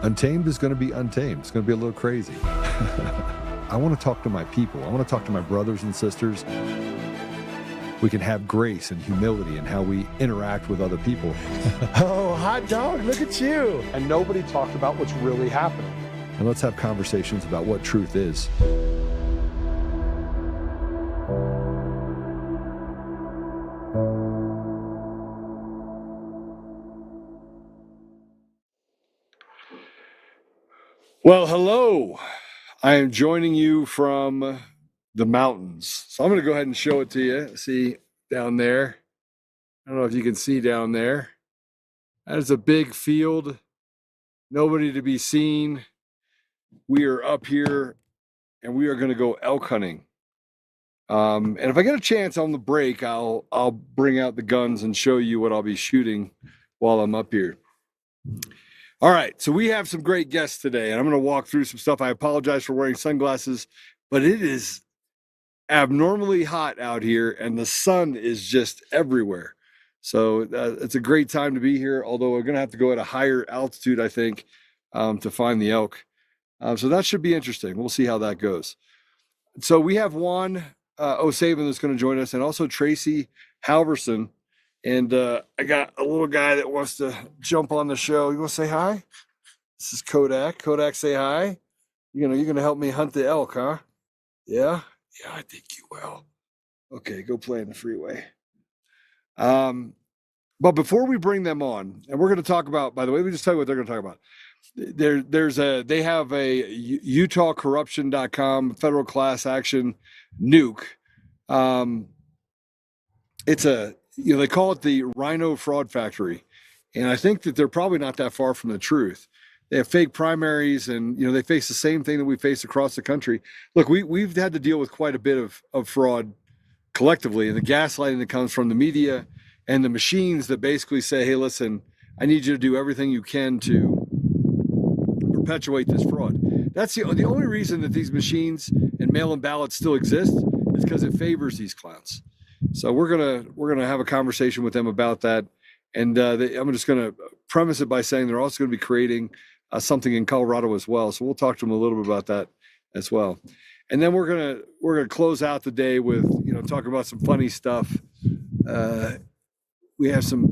Untamed is going to be untamed. It's going to be a little crazy. I want to talk to my people. I want to talk to my brothers and sisters. We can have grace and humility in how we interact with other people. Oh, hot dog, look at you. And nobody talked about what's really happening. And let's have conversations about what truth is. Well, hello. I am joining you from the mountains. So I'm going to go ahead and show it to you. See down there. I don't know if you can see down there. That is a big field. Nobody to be seen. We are up here and we are going to go elk hunting. And if I get a chance on the break, I'll bring out the guns and show you what I'll be shooting while I'm up here. All right, so we have some great guests today, and I'm going to walk through some stuff. I apologize for wearing sunglasses, but it is abnormally hot out here, and the sun is just everywhere. So it's a great time to be here, although we're going to have to go at a higher altitude, I think, to find the elk. So that should be interesting. We'll see how that goes. So we have Juan O'Savin that's going to join us, and also Tracie Halvorsen. And I got a little guy that wants to jump on the show. You want to say hi? This is Kodak. Kodak, say hi. You're gonna help me hunt the elk, huh? Yeah? Yeah, I think you will. Okay, go play in the freeway. But before we bring them on, and we're going to talk about, by the way, we just tell you what they're going to talk about. They have a UtahCorruption.com federal class action nuke. They call it the RINO fraud factory. And I think that they're probably not that far from the truth. They have fake primaries and, they face the same thing that we face across the country. Look, we've had to deal with quite a bit of fraud collectively, and the gaslighting that comes from the media and the machines that basically say, hey, listen, I need you to do everything you can to perpetuate this fraud. That's the only reason that these machines and mail-in ballots still exist is because it favors these clowns. So we're gonna have a conversation with them about that, and I'm just gonna premise it by saying they're also going to be creating something in Colorado as well. So we'll talk to them a little bit about that as well, and then we're gonna close out the day with talking about some funny stuff. We have some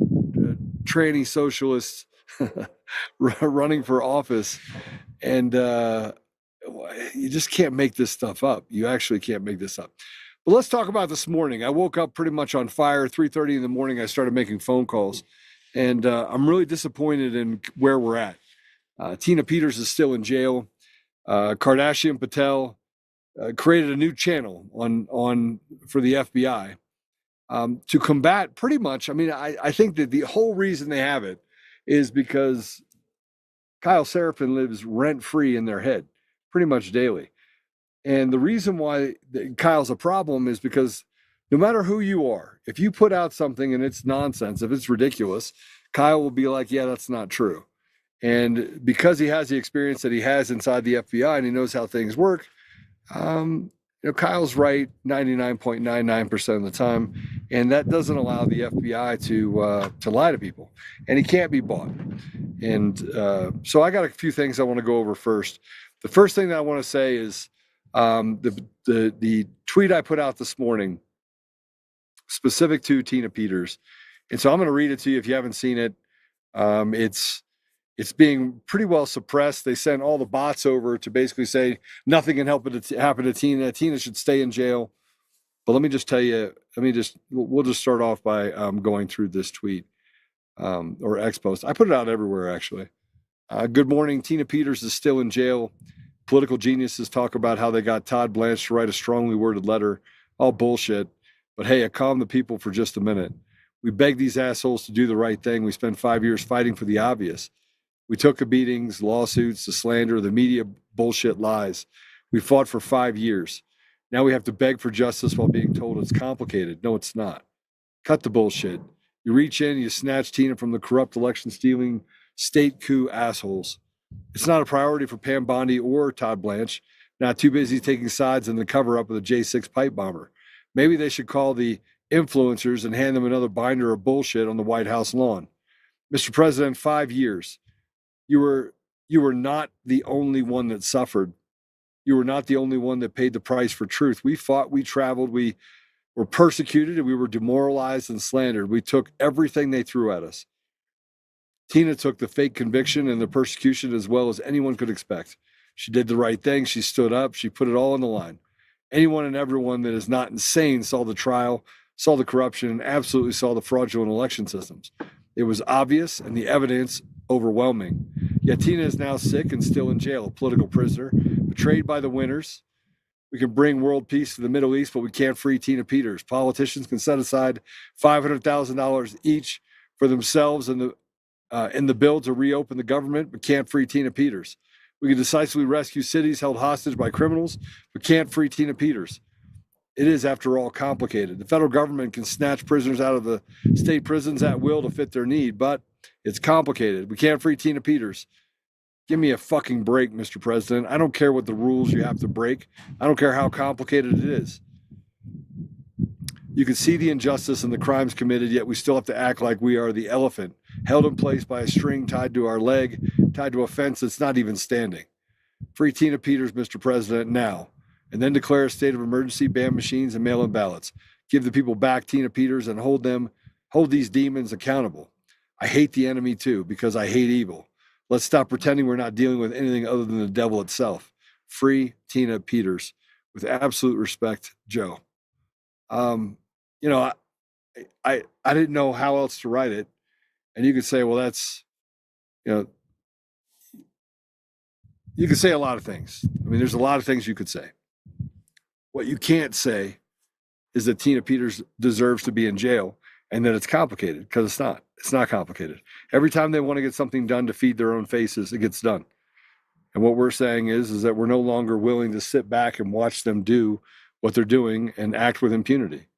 tranny socialists running for office, and you just can't make this stuff up. You actually can't make this up. But let's talk about this morning. I woke up pretty much on fire. 3:30 in the morning, I started making phone calls, and I'm really disappointed in where we're at. Tina Peters is still in jail. Kardashian Patel created a new channel for the FBI to combat pretty much. I mean, I think that the whole reason they have it is because Kyle Seraphin lives rent-free in their head pretty much daily. And the reason why Kyle's a problem is because no matter who you are, if you put out something and it's nonsense, if it's ridiculous, Kyle will be like, yeah, that's not true. And because he has the experience that he has inside the FBI and he knows how things work, Kyle's right 99.99% of the time. And that doesn't allow the FBI to lie to people. And he can't be bought. And so I got a few things I want to go over first. The first thing that I want to say is, the tweet I put out this morning specific to Tina Peters. And so I'm going to read it to you if you haven't seen it. It's being pretty well suppressed. They sent all the bots over to basically say nothing can happen to Tina. Tina should stay in jail. But let me just tell you, we'll just start off by going through this tweet or X post. I put it out everywhere, actually. Good morning. Tina Peters is still in jail. Political geniuses talk about how they got Todd Blanche to write a strongly worded letter. All bullshit. But hey, I calmed the people for just a minute. We begged these assholes to do the right thing. We spent 5 years fighting for the obvious. We took the beatings, lawsuits, the slander, the media bullshit lies. We fought for 5 years. Now we have to beg for justice while being told it's complicated. No, it's not. Cut the bullshit. You reach in, you snatch Tina from the corrupt election-stealing state coup assholes. It's not a priority for Pam Bondi or Todd Blanche, not too busy taking sides in the cover-up of the J6 pipe bomber. Maybe they should call the influencers and hand them another binder of bullshit on the White House lawn. Mr. President, 5 years. You you were not the only one that suffered. You were not the only one that paid the price for truth. We fought, we traveled, we were persecuted, and we were demoralized and slandered. We took everything they threw at us. Tina took the fake conviction and the persecution as well as anyone could expect. She did the right thing. She stood up. She put it all on the line. Anyone and everyone that is not insane saw the trial, saw the corruption, and absolutely saw the fraudulent election systems. It was obvious and the evidence overwhelming. Yet Tina is now sick and still in jail, a political prisoner, betrayed by the winners. We can bring world peace to the Middle East, but we can't free Tina Peters. Politicians can set aside $500,000 each for themselves in the bill to reopen the government, but can't free Tina Peters. We can decisively rescue cities held hostage by criminals, but can't free Tina Peters. It is, after all, complicated. The federal government can snatch prisoners out of the state prisons at will to fit their need, but it's complicated. We can't free Tina Peters. Give me a fucking break, Mr. President. I don't care what the rules you have to break. I don't care how complicated it is. You can see the injustice and the crimes committed, yet we still have to act like we are the elephant, held in place by a string tied to our leg, tied to a fence that's not even standing. Free Tina Peters, Mr. President, now. And then declare a state of emergency, ban machines, and mail-in ballots. Give the people back Tina Peters and hold these demons accountable. I hate the enemy too, because I hate evil. Let's stop pretending we're not dealing with anything other than the devil itself. Free Tina Peters. With absolute respect, Joe. You know, I didn't know how else to write it. And you could say, well, that's, you know, you could say a lot of things. I mean, there's a lot of things you could say. What you can't say is that Tina Peters deserves to be in jail and that it's complicated, because it's not. It's not complicated. Every time they want to get something done to feed their own faces, it gets done. And what we're saying is that we're no longer willing to sit back and watch them do what they're doing and act with impunity.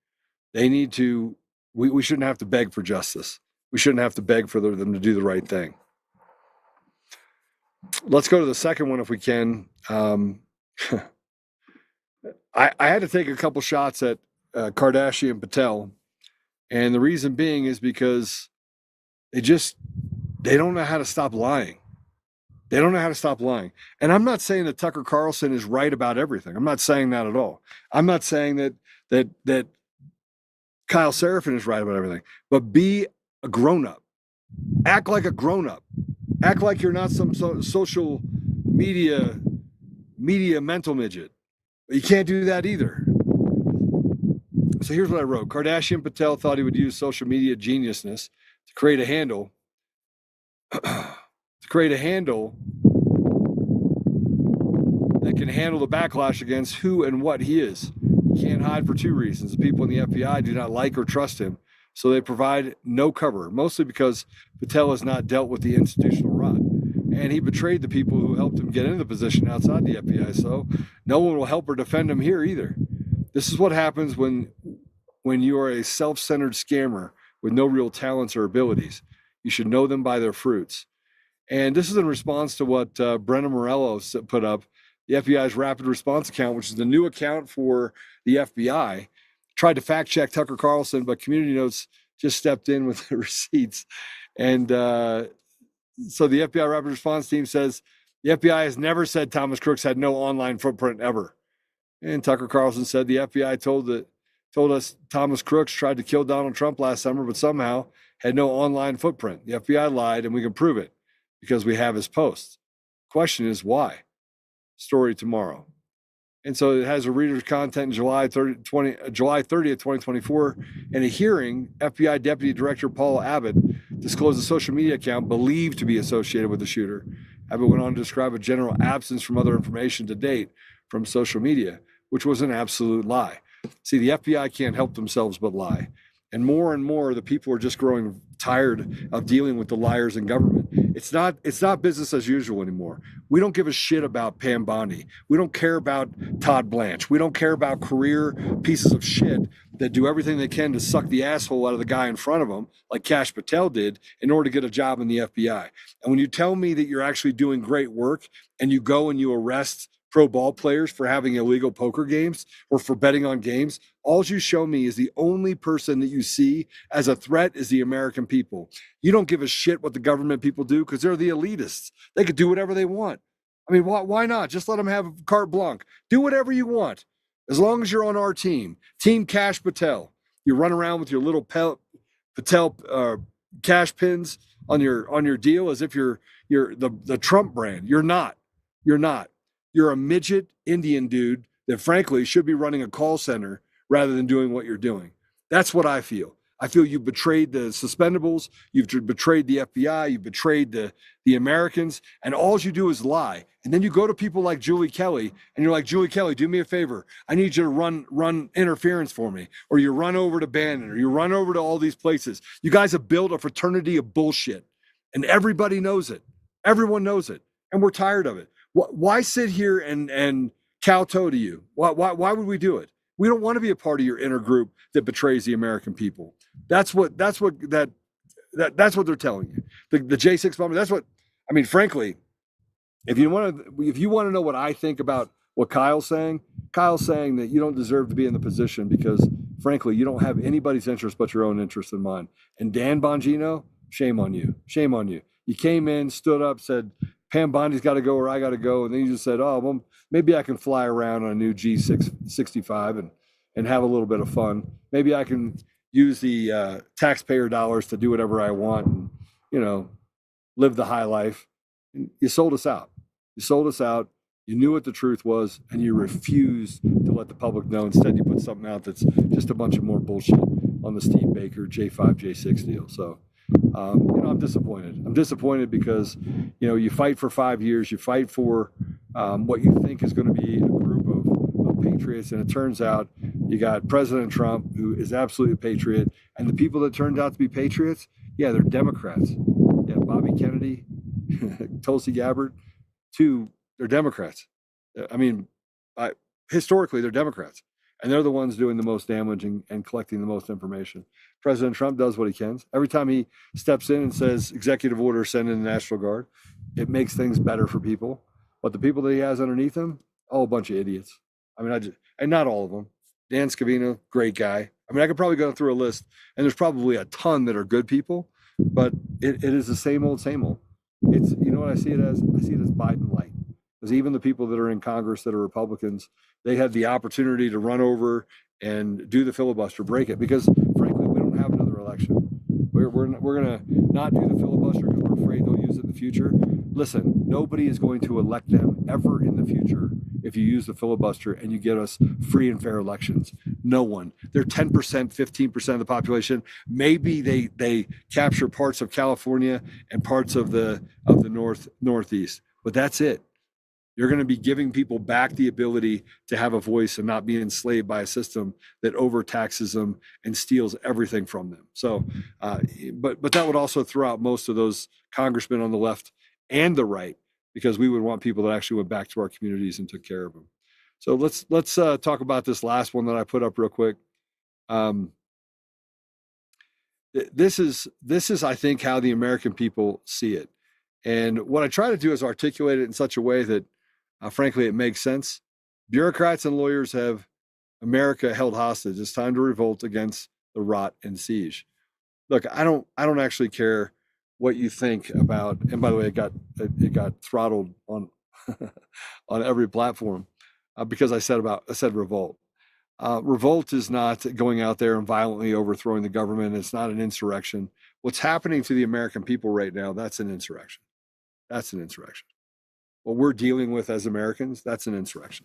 They need to, we shouldn't have to beg for justice. We shouldn't have to beg for them to do the right thing. Let's go to the second one if we can. I had to take a couple shots at Kardashian Patel. And the reason being is because they don't know how to stop lying. They don't know how to stop lying. And I'm not saying that Tucker Carlson is right about everything. I'm not saying that at all. I'm not saying that Kyle Seraphin is right about everything. But be a grown-up. Act like a grown-up. Act like you're not some social media mental midget. But you can't do that either. So here's what I wrote. Kardashian Patel thought he would use social media geniusness to create a handle that can handle the backlash against who and what he is. He can't hide for two reasons. The people in the FBI do not like or trust him, so they provide no cover, mostly because Patel has not dealt with the institutional rot. And he betrayed the people who helped him get into the position outside the FBI, so no one will help or defend him here either. This is what happens when you are a self-centered scammer with no real talents or abilities. You should know them by their fruits. And this is in response to what Brenna Morello put up, the FBI's rapid response account, which is the new account for the FBI. Tried to fact check Tucker Carlson, but Community Notes just stepped in with the receipts. And so the FBI rapid response team says, the FBI has never said Thomas Crooks had no online footprint ever. And Tucker Carlson said the FBI told us Thomas Crooks tried to kill Donald Trump last summer, but somehow had no online footprint. The FBI lied, and we can prove it because we have his posts. Question is why? Story tomorrow. And so it has a reader's content in July 30th, 2024. In a hearing, FBI Deputy Director Paul Abbott disclosed a social media account believed to be associated with the shooter. Abbott went on to describe a general absence from other information to date from social media, which was an absolute lie. See, the FBI can't help themselves but lie. And more, the people are just growing tired of dealing with the liars in government. It's not business as usual anymore. We don't give a shit about Pam Bondi. We don't care about Todd Blanche. We don't care about career pieces of shit that do everything they can to suck the asshole out of the guy in front of them, like Kash Patel did, in order to get a job in the FBI. And when you tell me that you're actually doing great work and you go and you arrest pro ball players for having illegal poker games or for betting on games. All you show me is the only person that you see as a threat is the American people. You don't give a shit what the government people do because they're the elitists. They could do whatever they want. I mean, why not? Just let them have carte blanche. Do whatever you want, as long as you're on our team. Team Cash Patel. You run around with your little Patel cash pins on your deal as if you're the Trump brand. You're not. You're not. You're a midget Indian dude that frankly should be running a call center rather than doing what you're doing. That's what I feel. I feel you betrayed the suspendables, you've betrayed the FBI, you've betrayed the Americans, and all you do is lie. And then you go to people like Julie Kelly, and you're like, Julie Kelly, do me a favor. I need you to run interference for me. Or you run over to Bannon, or you run over to all these places. You guys have built a fraternity of bullshit, and everybody knows it. Everyone knows it, and we're tired of it. Why sit here and kowtow to you? Why would we do it? We don't want to be a part of your inner group that betrays the American people. That's what they're telling you. The J6 bomber. That's what I mean. Frankly, if you want to know what I think about what Kyle's saying that you don't deserve to be in the position because, frankly, you don't have anybody's interest but your own interest in mind. And Dan Bongino, shame on you. Shame on you. You came in, stood up, said Pam Bondi's got to go or I got to go, and then you just said, oh well, maybe I can fly around on a new G665 and have a little bit of fun. Maybe I can use the taxpayer dollars to do whatever I want and, live the high life. And you sold us out. You sold us out. You knew what the truth was, and you refused to let the public know. Instead, you put something out that's just a bunch of more bullshit on the Steve Baker J5, J6 deal. So, I'm disappointed. I'm disappointed because, you fight for 5 years. You fight for what you think is going to be a group of patriots, and it turns out you got President Trump, who is absolutely a patriot, and the people that turned out to be patriots, yeah, they're Democrats. Yeah, Bobby Kennedy, Tulsi Gabbard, they're Democrats. I mean, historically, they're Democrats, and they're the ones doing the most damage and collecting the most information. President Trump does what he can. Every time he steps in and says, executive order, send in the National Guard, it makes things better for people. But the people that he has underneath him, a bunch of idiots. I mean, and not all of them. Dan Scavino, great guy. I mean, I could probably go through a list, and there's probably a ton that are good people, but it is the same old, same old. It's, what I see it as? I see it as Biden light. Because even the people that are in Congress that are Republicans, they had the opportunity to run over and do the filibuster, break it, because frankly, we don't have another election. We're going to not do the filibuster because we're afraid they'll use it in the future. Listen, nobody is going to elect them ever in the future if you use the filibuster and you get us free and fair elections. No one. They're 10%, 15% of the population. Maybe they capture parts of California and parts of the Northeast, but that's it. You're going to be giving people back the ability to have a voice and not be enslaved by a system that overtaxes them and steals everything from them. So, but that would also throw out most of those congressmen on the left and the right, because we would want people that actually went back to our communities and took care of them. So let's talk about this last one that I put up real quick. This is, I think, how the American people see it. And what I try to do is articulate it in such a way that, frankly, it makes sense. Bureaucrats and lawyers have America held hostage. It's time to revolt against the rot and siege. Look, I don't actually care what you think about. And by the way, it got throttled on on every platform because I said revolt. Revolt is not going out there and violently overthrowing the government. It's not an insurrection. What's happening to the American people right now, that's an insurrection. That's an insurrection. What we're dealing with as Americans, that's an insurrection.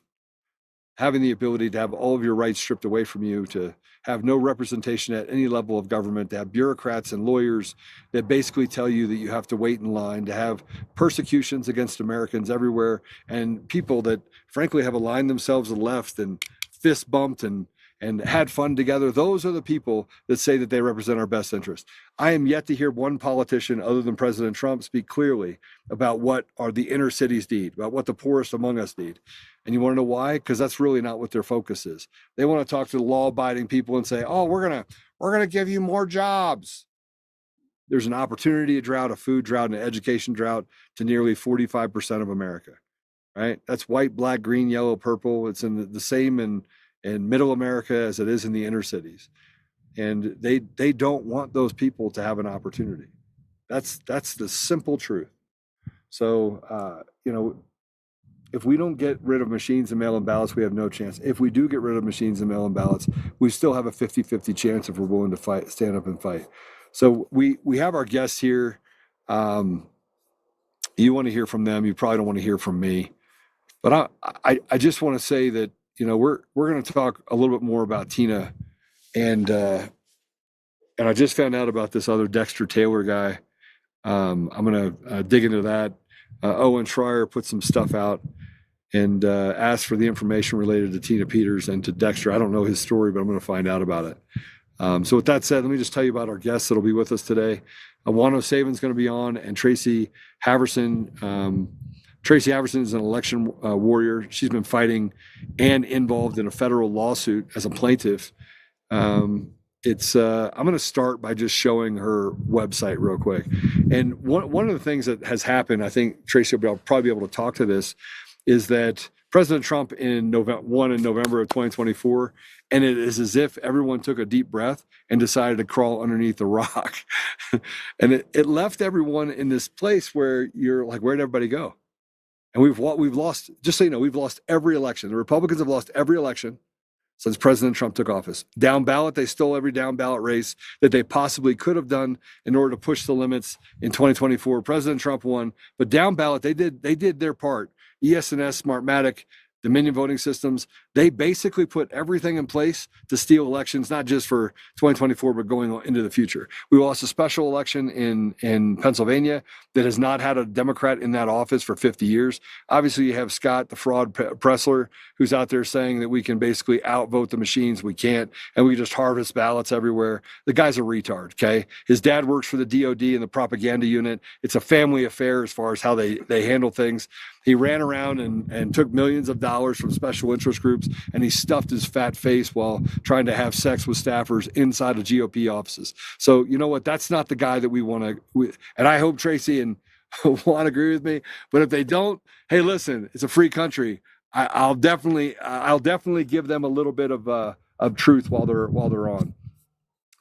Having the ability to have all of your rights stripped away from you, to have no representation at any level of government, to have bureaucrats and lawyers that basically tell you that you have to wait in line, to have persecutions against Americans everywhere, and people that frankly have aligned themselves to the left and fist bumped and had fun together. Those are the people that say that they represent our best interest. I am yet to hear one politician other than President Trump speak clearly about what are the inner cities need, about what the poorest among us need. And you want to know why? Because that's really not what their focus is. They want to talk to the law-abiding people and say, oh, we're gonna give you more jobs. There's an opportunity drought, a food drought, and an education drought to nearly 45% of America. right? That's white, black, green, yellow, purple. It's in the same in middle America as it is in the inner cities. And they don't want those people to have an opportunity. That's the simple truth. So if we don't get rid of machines and mail-in ballots, we have no chance. If we do get rid of machines and mail-in ballots, we still have a 50-50 chance if we're willing to fight, stand up and fight. So we have our guests here. You want to hear from them. You probably don't want to hear from me. But I just want to say that, we're going to talk a little bit more about Tina. And I just found out about this other Dexter Taylor guy. I'm going to dig into that. Owen Schreier put some stuff out and asked for the information related to Tina Peters and to Dexter. I don't know his story, but I'm going to find out about it. So with that said, let me just tell you about our guests that'll be with us today. Juan O'Savin is going to be on, and Tracie Halvorsen. Tracie Halvorsen is an election warrior. She's been fighting and involved in a federal lawsuit as a plaintiff. I'm going to start by just showing her website real quick. And one of the things that has happened, I think Tracie will probably be able to talk to this, is that President Trump won in November of 2024, and it is as if everyone took a deep breath and decided to crawl underneath the rock. And it left everyone in this place where you're like, where'd everybody go? And we've lost, just so you know, we've lost every election. The Republicans have lost every election since President Trump took office. Down ballot, they stole every down ballot race that they possibly could have done in order to push the limits in 2024. President Trump won, but down ballot, they did their part. ES&S, Smartmatic, Dominion voting systems, they basically put everything in place to steal elections, not just for 2024, but going into the future. We lost a special election in Pennsylvania that has not had a Democrat in that office for 50 years. Obviously, you have Scott, the fraud Pressler, who's out there saying that we can basically outvote the machines. We can't, and we just harvest ballots everywhere. The guy's a retard, okay? His dad works for the DOD and the propaganda unit. It's a family affair as far as how they handle things. He ran around and took millions of dollars from special interest groups, and he stuffed his fat face while trying to have sex with staffers inside of GOP offices. So you know what? That's not the guy that we want to. And I hope Tracie and Juan agree with me. But if they don't, hey, listen, it's a free country. I'll definitely give them a little bit of truth while they're on.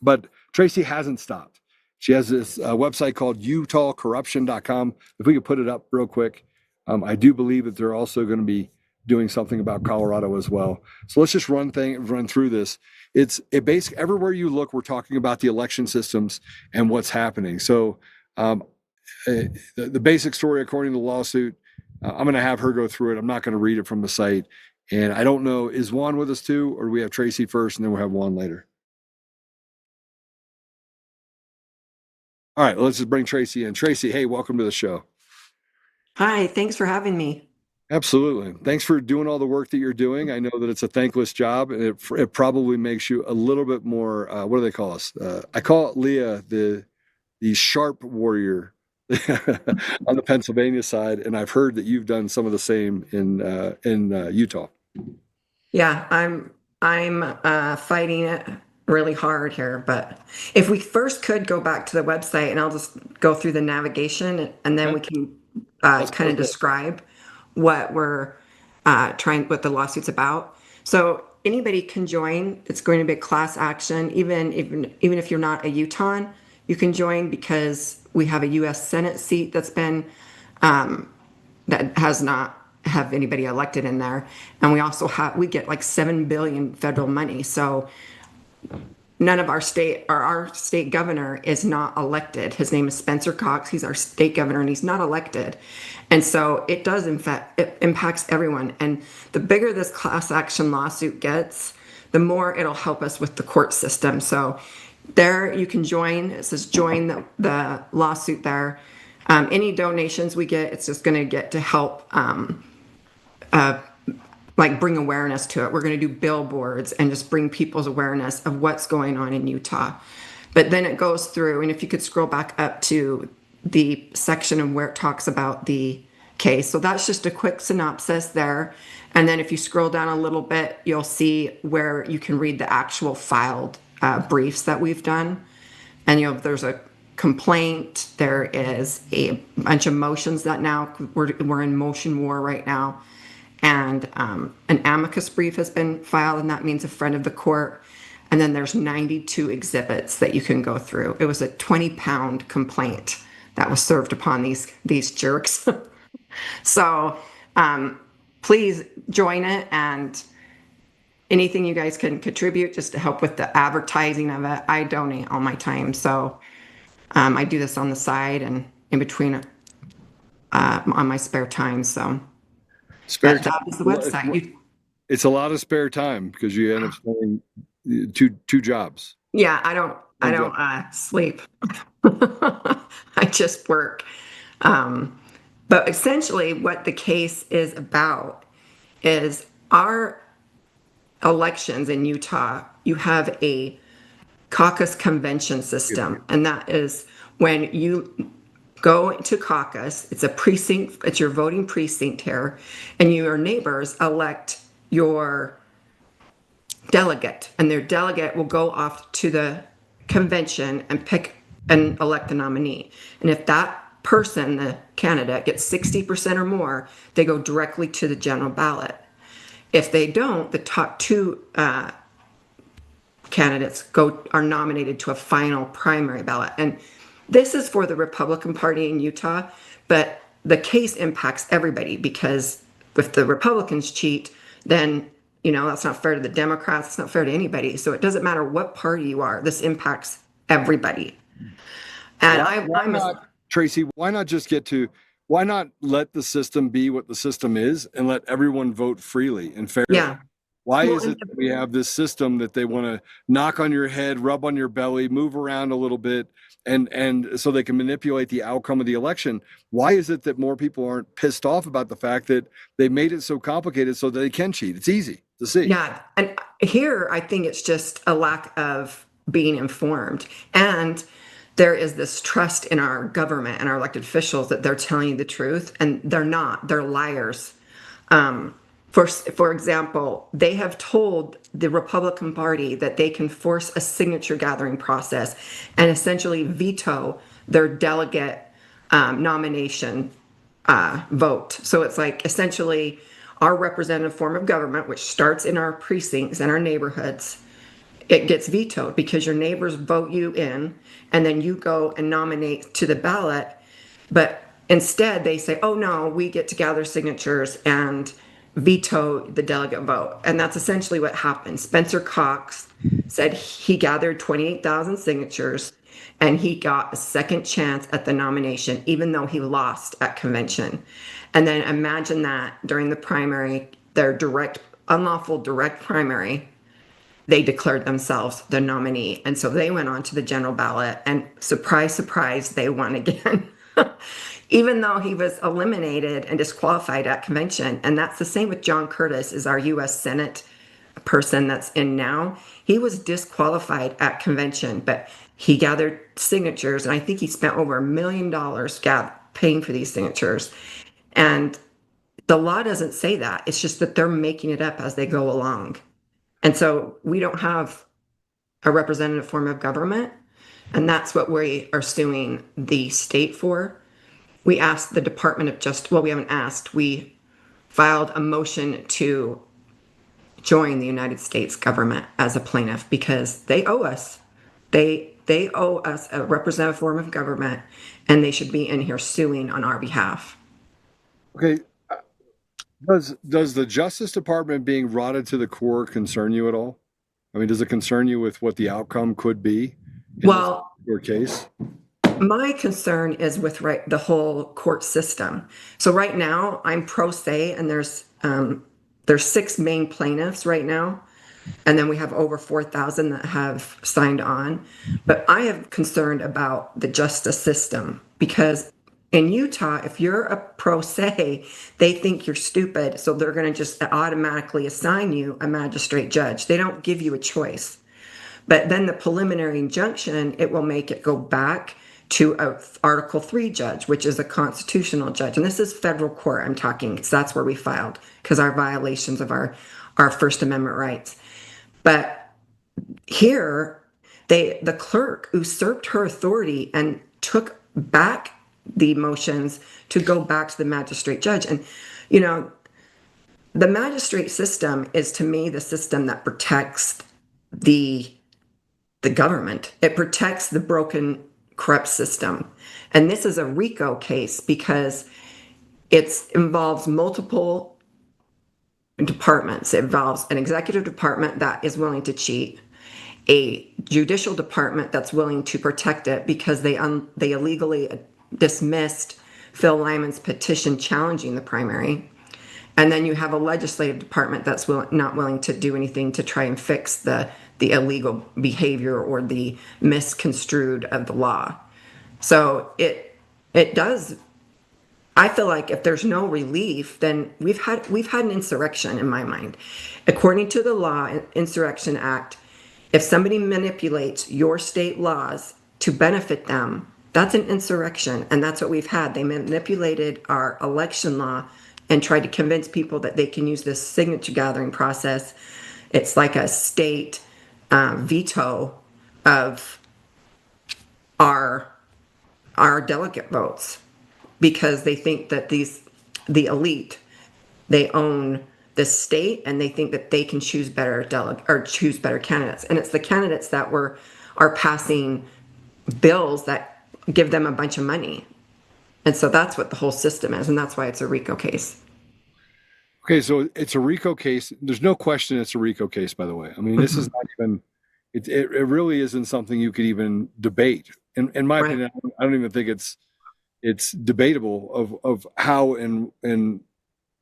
But Tracie hasn't stopped. She has this website called utahcorruption.com. If we could put it up real quick. I do believe that they're also going to be doing something about Colorado as well. So let's just run through this. It basically everywhere you look, we're talking about the election systems and what's happening. So the basic story, according to the lawsuit, I'm going to have her go through it. I'm not going to read it from the site. And I don't know, is Juan with us too, or do we have Tracie first and then we'll have Juan later? All right, let's just bring Tracie in. Tracie, hey, welcome to the show. Hi, thanks for having me. Absolutely. Thanks for doing all the work that you're doing. I know that it's a thankless job, and it probably makes you a little bit more, what do they call us? I call it Leah, the sharp warrior on the Pennsylvania side, and I've heard that you've done some of the same in Utah. Yeah, I'm fighting it really hard here, but if we first could go back to the website, and I'll just go through the navigation, and then we can kind of describe what we're what the lawsuit's about. So anybody can join. It's going to be a class action. Even if you're not a Utahn, you can join because we have a U.S. Senate seat that's been that has not have anybody elected in there, and we also we get like $7 billion federal money. So none of our state governor is not elected. His name is Spencer Cox. He's our state governor, and he's not elected. And so it does, in fact, it impacts everyone. And the bigger this class action lawsuit gets, the more it'll help us with the court system. So there you can join. It says join the lawsuit there. Any donations we get, it's just going to get to help like bring awareness to it. We're going to do billboards and just bring people's awareness of what's going on in Utah. But then it goes through, and if you could scroll back up to the section of where it talks about the case. So that's just a quick synopsis there. And then if you scroll down a little bit, you'll see where you can read the actual filed briefs that we've done. And there's a complaint. There is a bunch of motions that now we're in motion war right now. And an amicus brief has been filed, and that means a friend of the court. And then there's 92 exhibits that you can go through. It was a 20-pound complaint that was served upon these jerks. So please join it, and anything you guys can contribute just to help with the advertising of it. I donate all my time. So I do this on the side and in between on my spare time. So Spare time is the website. It's a lot of spare time because you end up spending two jobs. Yeah, I don't sleep. I just work. But essentially what the case is about is our elections in Utah. You have a caucus convention system, and that is when you go to caucus. It's a precinct, it's your voting precinct here, and your neighbors elect your delegate, and their delegate will go off to the convention and pick and elect the nominee. And if that person, the candidate, gets 60% or more, they go directly to the general ballot. If they don't, the top two candidates are nominated to a final primary ballot. And this is for the Republican Party in Utah, but the case impacts everybody, because if the Republicans cheat, then that's not fair to the Democrats. It's not fair to anybody. So it doesn't matter what party you are. This impacts everybody. And why not, Tracie? Why not let the system be what the system is and let everyone vote freely and fairly? Yeah. Why is it that we have this system that they want to knock on your head, rub on your belly, move around a little bit, and so they can manipulate the outcome of the election? Why is it that more people aren't pissed off about the fact that they made it so complicated so that they can cheat? It's easy to see. Yeah. And here, I think it's just a lack of being informed. And there is this trust in our government and our elected officials that they're telling you the truth, and they're not. They're liars. For example, they have told the Republican Party that they can force a signature gathering process and essentially veto their delegate nomination vote. So it's like essentially our representative form of government, which starts in our precincts and our neighborhoods, it gets vetoed because your neighbors vote you in, and then you go and nominate to the ballot. But instead they say, oh no, we get to gather signatures and veto the delegate vote. And that's essentially what happened. Spencer Cox said he gathered 28,000 signatures and he got a second chance at the nomination, even though he lost at convention. And then imagine that during the primary, their unlawful direct primary, they declared themselves the nominee. And so they went on to the general ballot, and surprise, surprise, they won again. Even though he was eliminated and disqualified at convention. And that's the same with John Curtis, is our U.S. Senate person that's in now. He was disqualified at convention, but he gathered signatures, and I think he spent over $1 million paying for these signatures. And the law doesn't say that. It's just that they're making it up as they go along. And so we don't have a representative form of government, and that's what we are suing the state for. We asked the Department of Justice, well, we haven't asked, we filed a motion to join the United States government as a plaintiff because they owe us. They owe us a representative form of government, and they should be in here suing on our behalf. Okay. Does the Justice Department being rotted to the core concern you at all? I mean, does it concern you with what the outcome could be in your case? My concern is with the whole court system. So right now I'm pro se, and there's 6 main plaintiffs right now. And then we have over 4,000 that have signed on. But I am concerned about the justice system, because in Utah, if you're a pro se, they think you're stupid. So they're going to just automatically assign you a magistrate judge. They don't give you a choice. But then the preliminary injunction, it will make it go back to a Article 3 judge, which is a constitutional judge. And this is federal court I'm talking, because that's where we filed, because our violations of our First Amendment rights. But here, the clerk usurped her authority and took back the motions to go back to the magistrate judge. And, you know, the magistrate system is, to me, the system that protects the government. It protects the broken, corrupt system. And this is a RICO case because it involves multiple departments. It involves an executive department that is willing to cheat, a judicial department that's willing to protect it because they illegally dismissed Phil Lyman's petition challenging the primary. And then you have a legislative department that's not willing to do anything to try and fix the illegal behavior or the misconstrued of the law. So it does. I feel like if there's no relief, then we've had an insurrection in my mind. According to the law, Insurrection Act, if somebody manipulates your state laws to benefit them, that's an insurrection, and that's what we've had. They manipulated our election law and tried to convince people that they can use this signature gathering process. It's like a state veto of our delegate votes, because they think that the elite, they own the state, and they think that they can choose better choose better candidates. And it's the candidates that are passing bills that give them a bunch of money. And so that's what the whole system is, and that's why it's a RICO case. Okay, so it's a RICO case. There's no question it's a RICO case, by the way. I mean, this is not even, it really isn't something you could even debate. In my opinion, I don't even think it's debatable of how and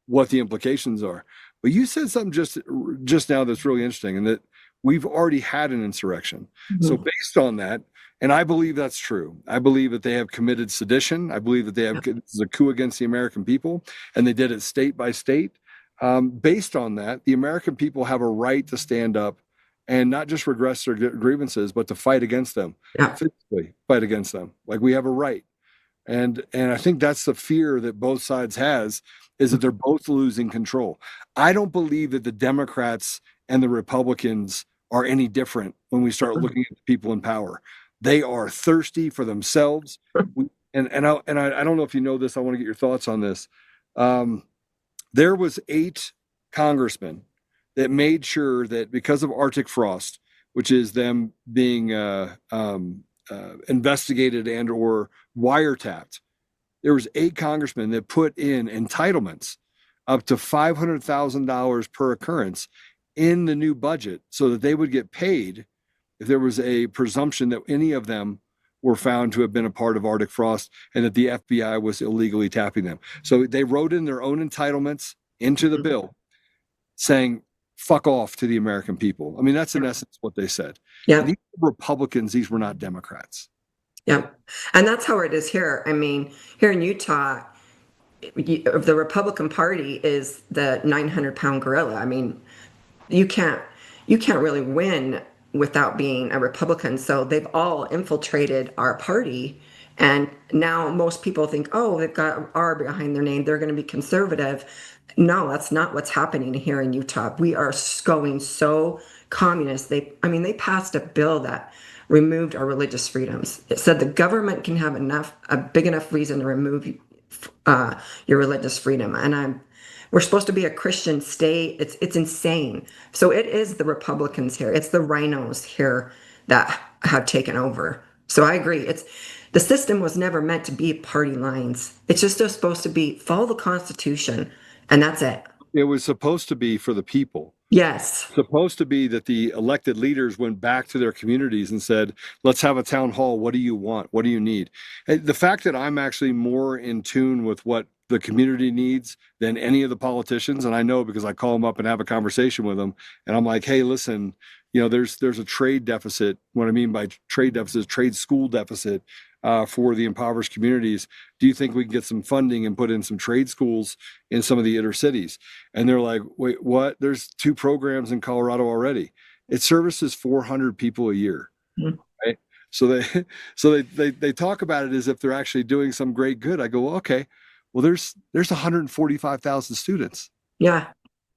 what the implications are. But you said something just now that's really interesting, and that we've already had an insurrection. So based on that, and I believe that's true. I believe that they have committed sedition. I believe that this is a coup against the American people, and they did it state by state. Based on that, the American people have a right to stand up and not just regress their grievances, but to fight against them, physically fight against them. Like, we have a right. And I think that's the fear that both sides has, is that they're both losing control. I don't believe that the Democrats and the Republicans are any different when we start looking at the people in power. They are thirsty for themselves. And I don't know if you know this. I want to get your thoughts on this. There was 8 congressmen that made sure that because of Arctic frost, which is them being investigated and or wiretapped, there was 8 congressmen that put in entitlements up to $500,000 per occurrence in the new budget, so that they would get paid if there was a presumption that any of them were found to have been a part of Arctic frost and that the FBI was illegally tapping them. So they wrote in their own entitlements into the bill, saying, fuck off to the American people. I mean, that's in essence what they said. Yeah. These were Republicans. These were not Democrats. Yeah. And that's how it is here. I mean, here in Utah, the Republican Party is the 900-pound gorilla. I mean, you can't really win without being a Republican. So they've all infiltrated our party. And now most people think, oh, they've got R behind their name, they're going to be conservative. No, that's not what's happening here in Utah. We are going so communist. They passed a bill that removed our religious freedoms. It said the government can have a big enough reason to remove your religious freedom. And we're supposed to be a Christian state. It's insane. So it is the Republicans here. It's the RINOs here that have taken over. So I agree. The system was never meant to be party lines. It's just supposed to be follow the Constitution, and that's it. It was supposed to be for the people. Yes. Supposed to be that the elected leaders went back to their communities and said, let's have a town hall. What do you want? What do you need? And the fact that I'm actually more in tune with what the community needs than any of the politicians, and I know because I call them up and have a conversation with them, and I'm like, hey, listen, there's a trade deficit. What I mean by trade deficit is trade school deficit for the impoverished communities. Do you think we can get some funding and put in some trade schools in some of the inner cities? And they're like, wait, what? There's 2 programs in Colorado already. It services 400 people a year. Mm-hmm. Right? So they talk about it as if they're actually doing some great good. I go, well, okay, well, there's 145,000 students. Yeah.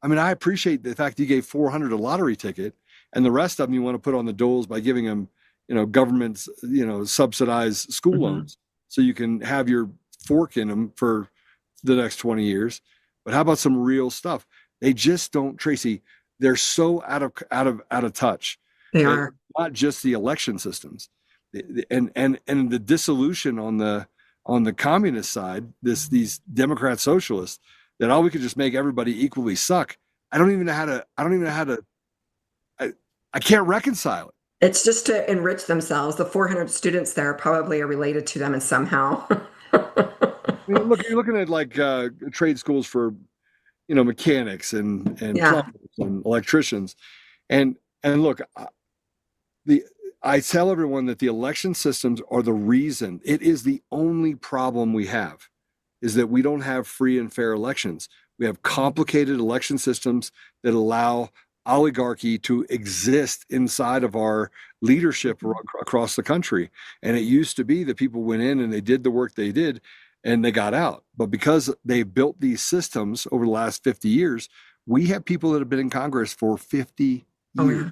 I mean, I appreciate the fact you gave 400 a lottery ticket, and the rest of them you want to put on the doles by giving them, government's, subsidized school loans, so you can have your fork in them for the next 20 years. But how about some real stuff? They just don't, Tracie. They're so out of touch. They are. Not just the election systems, and the dissolution on the communist side. These Democrat socialists, that we could just make everybody equally suck. I don't even know how to. I can't reconcile it. It's just to enrich themselves. The 400 students there probably are related to them and somehow. You're looking at like trade schools for, mechanics and plumbers and electricians, and look, I tell everyone that the election systems are the reason. It is the only problem we have, is that we don't have free and fair elections. We have complicated election systems that allow oligarchy to exist inside of our leadership across the country. And it used to be that people went in and they did the work they did and they got out. But because they built these systems over the last 50 years, we have people that have been in Congress for 50 years.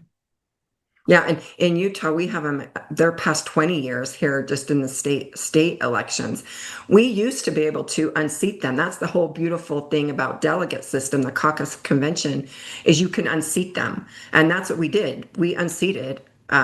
Yeah, and in Utah, we have them, they're past 20 years here just in the state elections. We used to be able to unseat them. That's the whole beautiful thing about delegate system, the caucus convention, is you can unseat them. And that's what we did. We unseated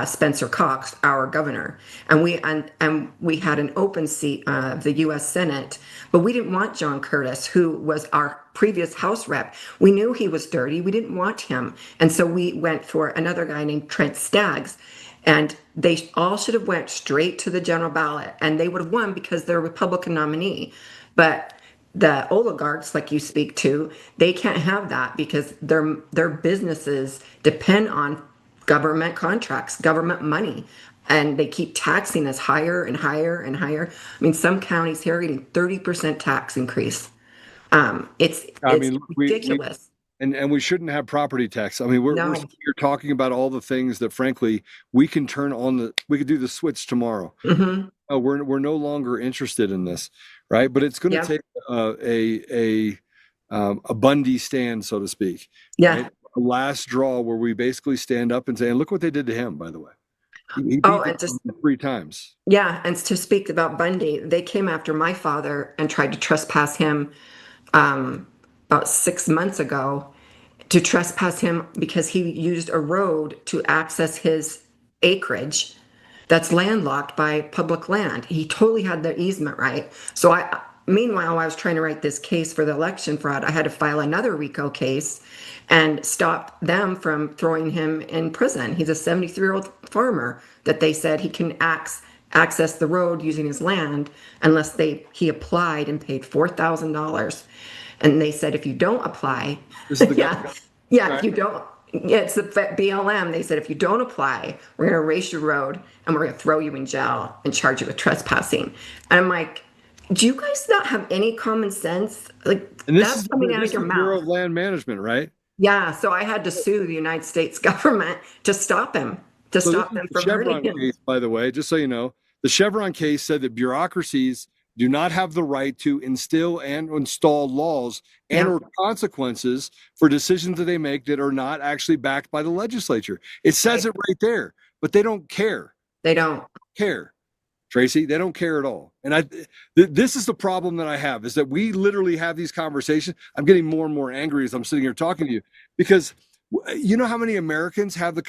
Spencer Cox, our governor, and we had an open seat of the U.S. Senate, but we didn't want John Curtis, who was our previous House rep. We knew he was dirty. We didn't want him, and so we went for another guy named Trent Staggs, and they all should have went straight to the general ballot, and they would have won because they're a Republican nominee, but the oligarchs, like you speak to, they can't have that because their businesses depend on government contracts, government money, and they keep taxing us higher and higher and higher. I mean, some counties here are getting 30% tax increase. It's ridiculous. And we shouldn't have property tax. I mean, we're here talking about all the things that, frankly, we can turn on we could do the switch tomorrow. We're no longer interested in this, right? But it's going to take a Bundy stand, so to speak. Yeah. Right? A last draw where we basically stand up and say, and look what they did to him, by the way. He beat and just 3 times. Yeah, and to speak about Bundy, they came after my father and tried to trespass him about 6 months ago, to trespass him because he used a road to access his acreage that's landlocked by public land. He totally had the easement right. So meanwhile, I was trying to write this case for the election fraud. I had to file another RICO case and stop them from throwing him in prison. He's a 73-year-old farmer that they said he can access the road using his land unless he applied and paid $4,000. And they said, if you don't apply, if you don't, it's the BLM. They said, if you don't apply, we're going to erase your road and we're going to throw you in jail and charge you with trespassing. And I'm like, do you guys not have any common sense? Like, and this that's is coming out of your mouth. Bureau of Land Management, right? Yeah, so I had to sue the United States government to stop him, stop them from hurting him. Case, by the way, just so you know, the Chevron case said that bureaucracies do not have the right to instill and install laws and or consequences for decisions that they make that are not actually backed by the legislature. It says it right there, but they don't care. They don't care. Tracie, they don't care at all. And this is the problem that I have, is that we literally have these conversations. I'm getting more and more angry as I'm sitting here talking to you, because you know how many Americans have the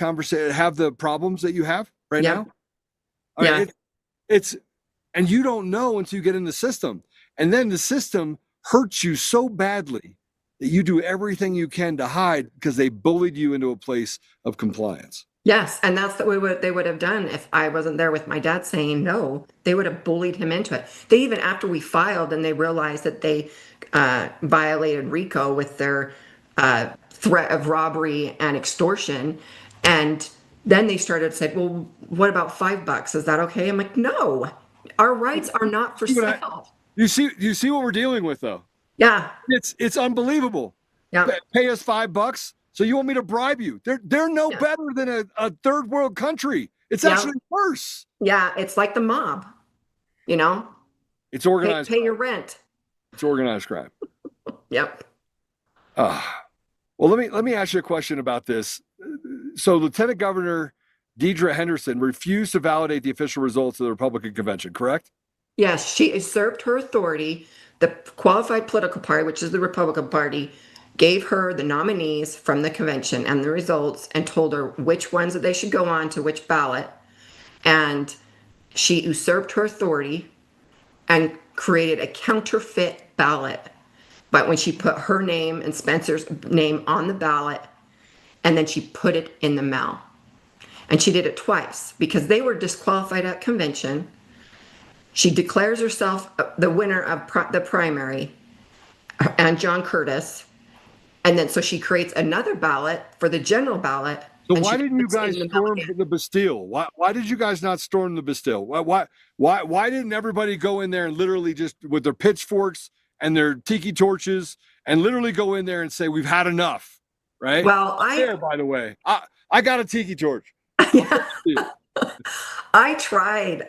problems that you have right now? It's and you don't know until you get in the system. And then the system hurts you so badly that you do everything you can to hide because they bullied you into a place of compliance. Yes, and that's what they would have done if I wasn't there with my dad saying no. They would have bullied him into it. They even, after we filed and they realized that they violated RICO with their threat of robbery and extortion, and then they started to say, well, what about $5? Is that okay? I'm like, no, our rights are not for sale. You see what we're dealing with, though? Yeah. It's unbelievable. Yeah. Pay us $5. So you want me to bribe you? They're no better than a third world country. It's actually worse. Yeah, it's like the mob. You know? It's organized. Pay your rent. It's organized crime. Yep. Well, let me ask you a question about this. So Lieutenant Governor Deidre Henderson, refused to validate the official results of the Republican convention, correct? Yes, she usurped her authority. The qualified political party, which is the Republican Party, gave her the nominees from the convention and the results and told her which ones that they should go on to which ballot. And she usurped her authority and created a counterfeit ballot. But when she put her name and Spencer's name on the ballot, and then she put it in the mail. And she did it twice because they were disqualified at convention. She declares herself the winner of the primary and John Curtis. And then so she creates another ballot for the general ballot. So why didn't you guys storm the Bastille? Why did you guys not storm the Bastille? Why didn't everybody go in there and literally just with their pitchforks and their tiki torches and literally go in there and say, we've had enough, right? Well, by the way, I got a tiki torch. Yeah. I tried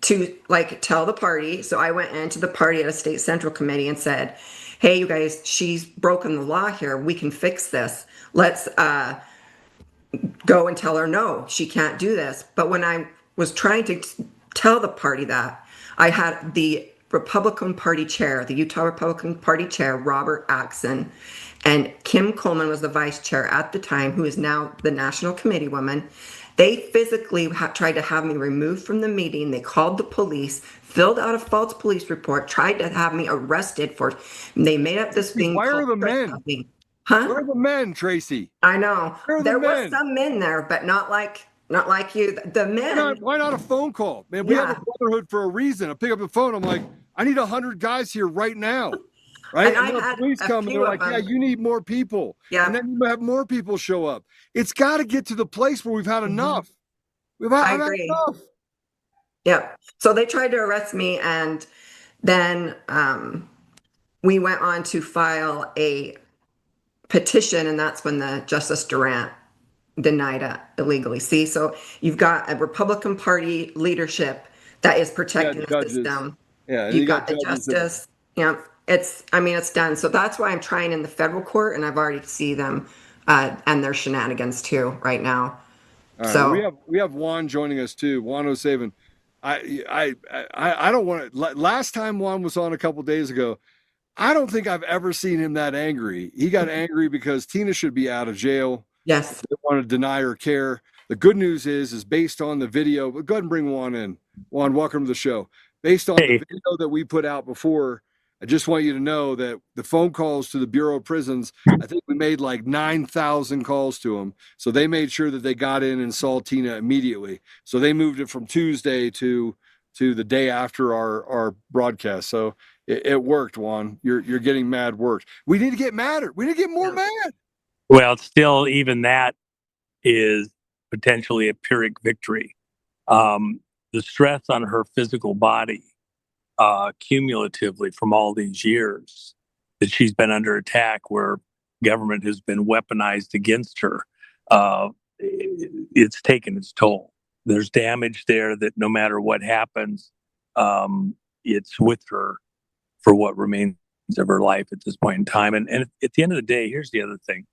to tell the party. So I went into the party at a state central committee and said, hey, you guys, she's broken the law here. We can fix this. Let's go and tell her, no, she can't do this. But when I was trying to tell the party that, I had the Republican Party chair, the Utah Republican Party chair, Robert Axon, and Kim Coleman was the vice chair at the time, who is now the national committee woman. They physically tried to have me removed from the meeting. They called the police, filled out a false police report, tried to have me arrested for. They made up this thing. Why are the men? Huh? Where are the men, Tracy? I know there were some men there, but not like you. The men. Why not a phone call, man? We have a brotherhood for a reason. I pick up the phone. I'm like, I need 100 guys here right now. Right? And the police come and they're like, yeah, you need more people. Yeah. And then you have more people show up. It's got to get to the place where we've had enough. I agree. Enough. Yeah. So they tried to arrest me, and then we went on to file a petition, and that's when the Justice Durant denied it illegally. See, so you've got a Republican Party leadership that is protecting the system. Yeah, you've got the justice. Yeah. It's done. So that's why I'm trying in the federal court, and I've already see them and their shenanigans too right now. So we have Juan joining us too. Juan O'Savin. I don't want to. Last time Juan was on a couple days ago, I don't think I've ever seen him that angry. He got angry because Tina should be out of jail. Yes, they want to deny her care. The good news is based on the video. But go ahead and bring Juan in. Juan, welcome to the show. Based on the video that we put out before, I just want you to know that the phone calls to the Bureau of Prisons, I think we made like 9,000 calls to them. So they made sure that they got in and saw Tina immediately. So they moved it from Tuesday to the day after our broadcast. So it worked, Juan. You're getting mad worked. We need to get madder. We need to get more mad. Well, still, even that is potentially a Pyrrhic victory. The stress on her physical body, cumulatively from all these years that she's been under attack, where government has been weaponized against her, it's taken its toll. There's damage there that no matter what happens, it's with her for what remains of her life at this point in time. And at the end of the day, here's the other thing.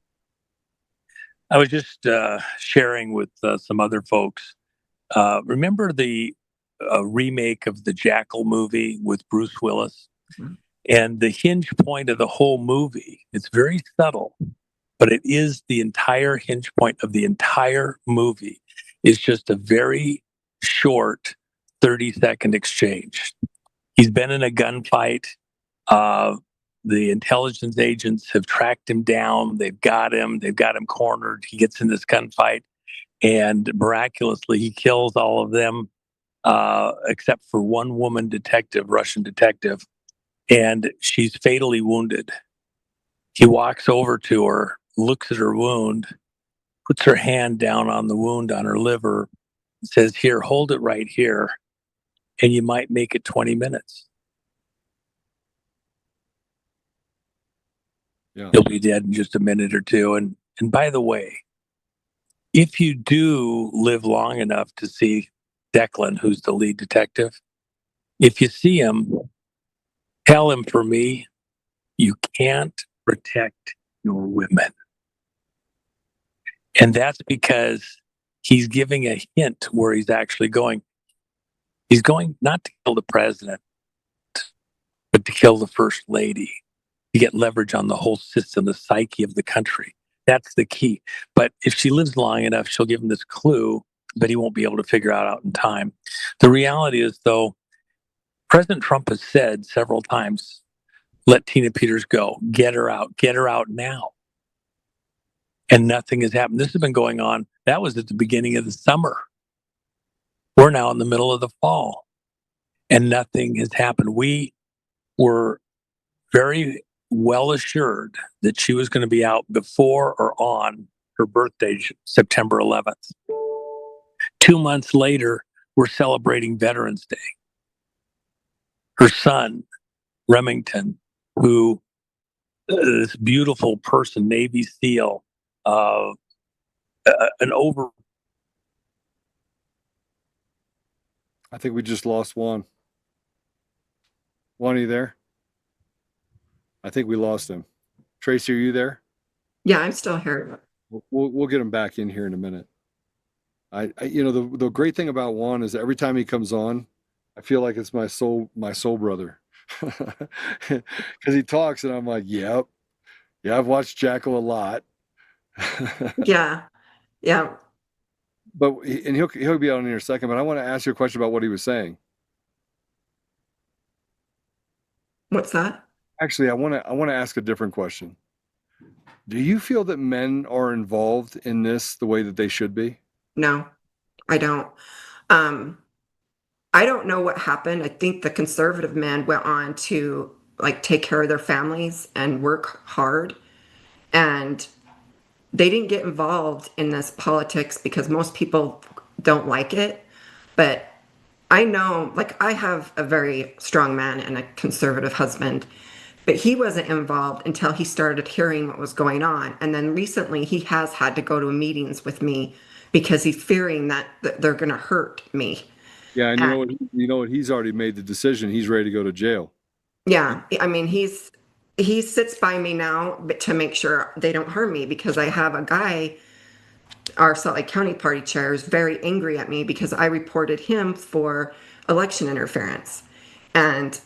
I was just sharing with some other folks. Remember the remake of the Jackal movie with Bruce Willis? Mm-hmm. And the hinge point of the whole movie, it's very subtle, but it is the entire hinge point of the entire movie, is just a very short 30-second exchange. He's been in a gunfight. The intelligence agents have tracked him down. They've got him cornered. He gets in this gunfight, and miraculously he kills all of them, except for one woman detective, Russian detective, and she's fatally wounded. He walks over to her, looks at her wound, puts her hand down on the wound on her liver, says, "Here, hold it right here, and you might make it 20 minutes. Yeah. You'll be dead in just a minute or two." And by the way, if you do live long enough to see Declan, who's the lead detective, if you see him, tell him, for me, you can't protect your women. And that's because he's giving a hint where he's actually going. He's going not to kill the president, but to kill the first lady, to get leverage on the whole system, the psyche of the country. That's the key. But if she lives long enough, she'll give him this clue, but he won't be able to figure out in time. The reality is, though, President Trump has said several times, let Tina Peters go, get her out now. And nothing has happened. This has been going on. That was at the beginning of the summer. We're now in the middle of the fall, and nothing has happened. We were very well assured that she was going to be out before or on her birthday, September 11th. 2 months later, we're celebrating Veterans Day. Her son, Remington, who this beautiful person, Navy SEAL, an over. I think we just lost Juan. Juan, are you there? I think we lost him. Tracy, are you there? Yeah, I'm still here. We'll get him back in here in a minute. The great thing about Juan is every time he comes on, I feel like it's my soul brother, because he talks and I'm like, yeah, I've watched Jackal a lot. Yeah. But he'll be on in a second. But I want to ask you a question about what he was saying. What's that? Actually, I want to ask a different question. Do you feel that men are involved in this the way that they should be? No, I don't. I don't know what happened. I think the conservative men went on to take care of their families and work hard, and they didn't get involved in this politics because most people don't like it. But I know, I have a very strong man and a conservative husband, but he wasn't involved until he started hearing what was going on. And then recently he has had to go to meetings with me because he's fearing that they're going to hurt me. Yeah, and you know what? He's already made the decision. He's ready to go to jail. Yeah, I mean, he sits by me now, but to make sure they don't harm me, because I have a guy, our Salt Lake County party chair, is very angry at me because I reported him for election interference, and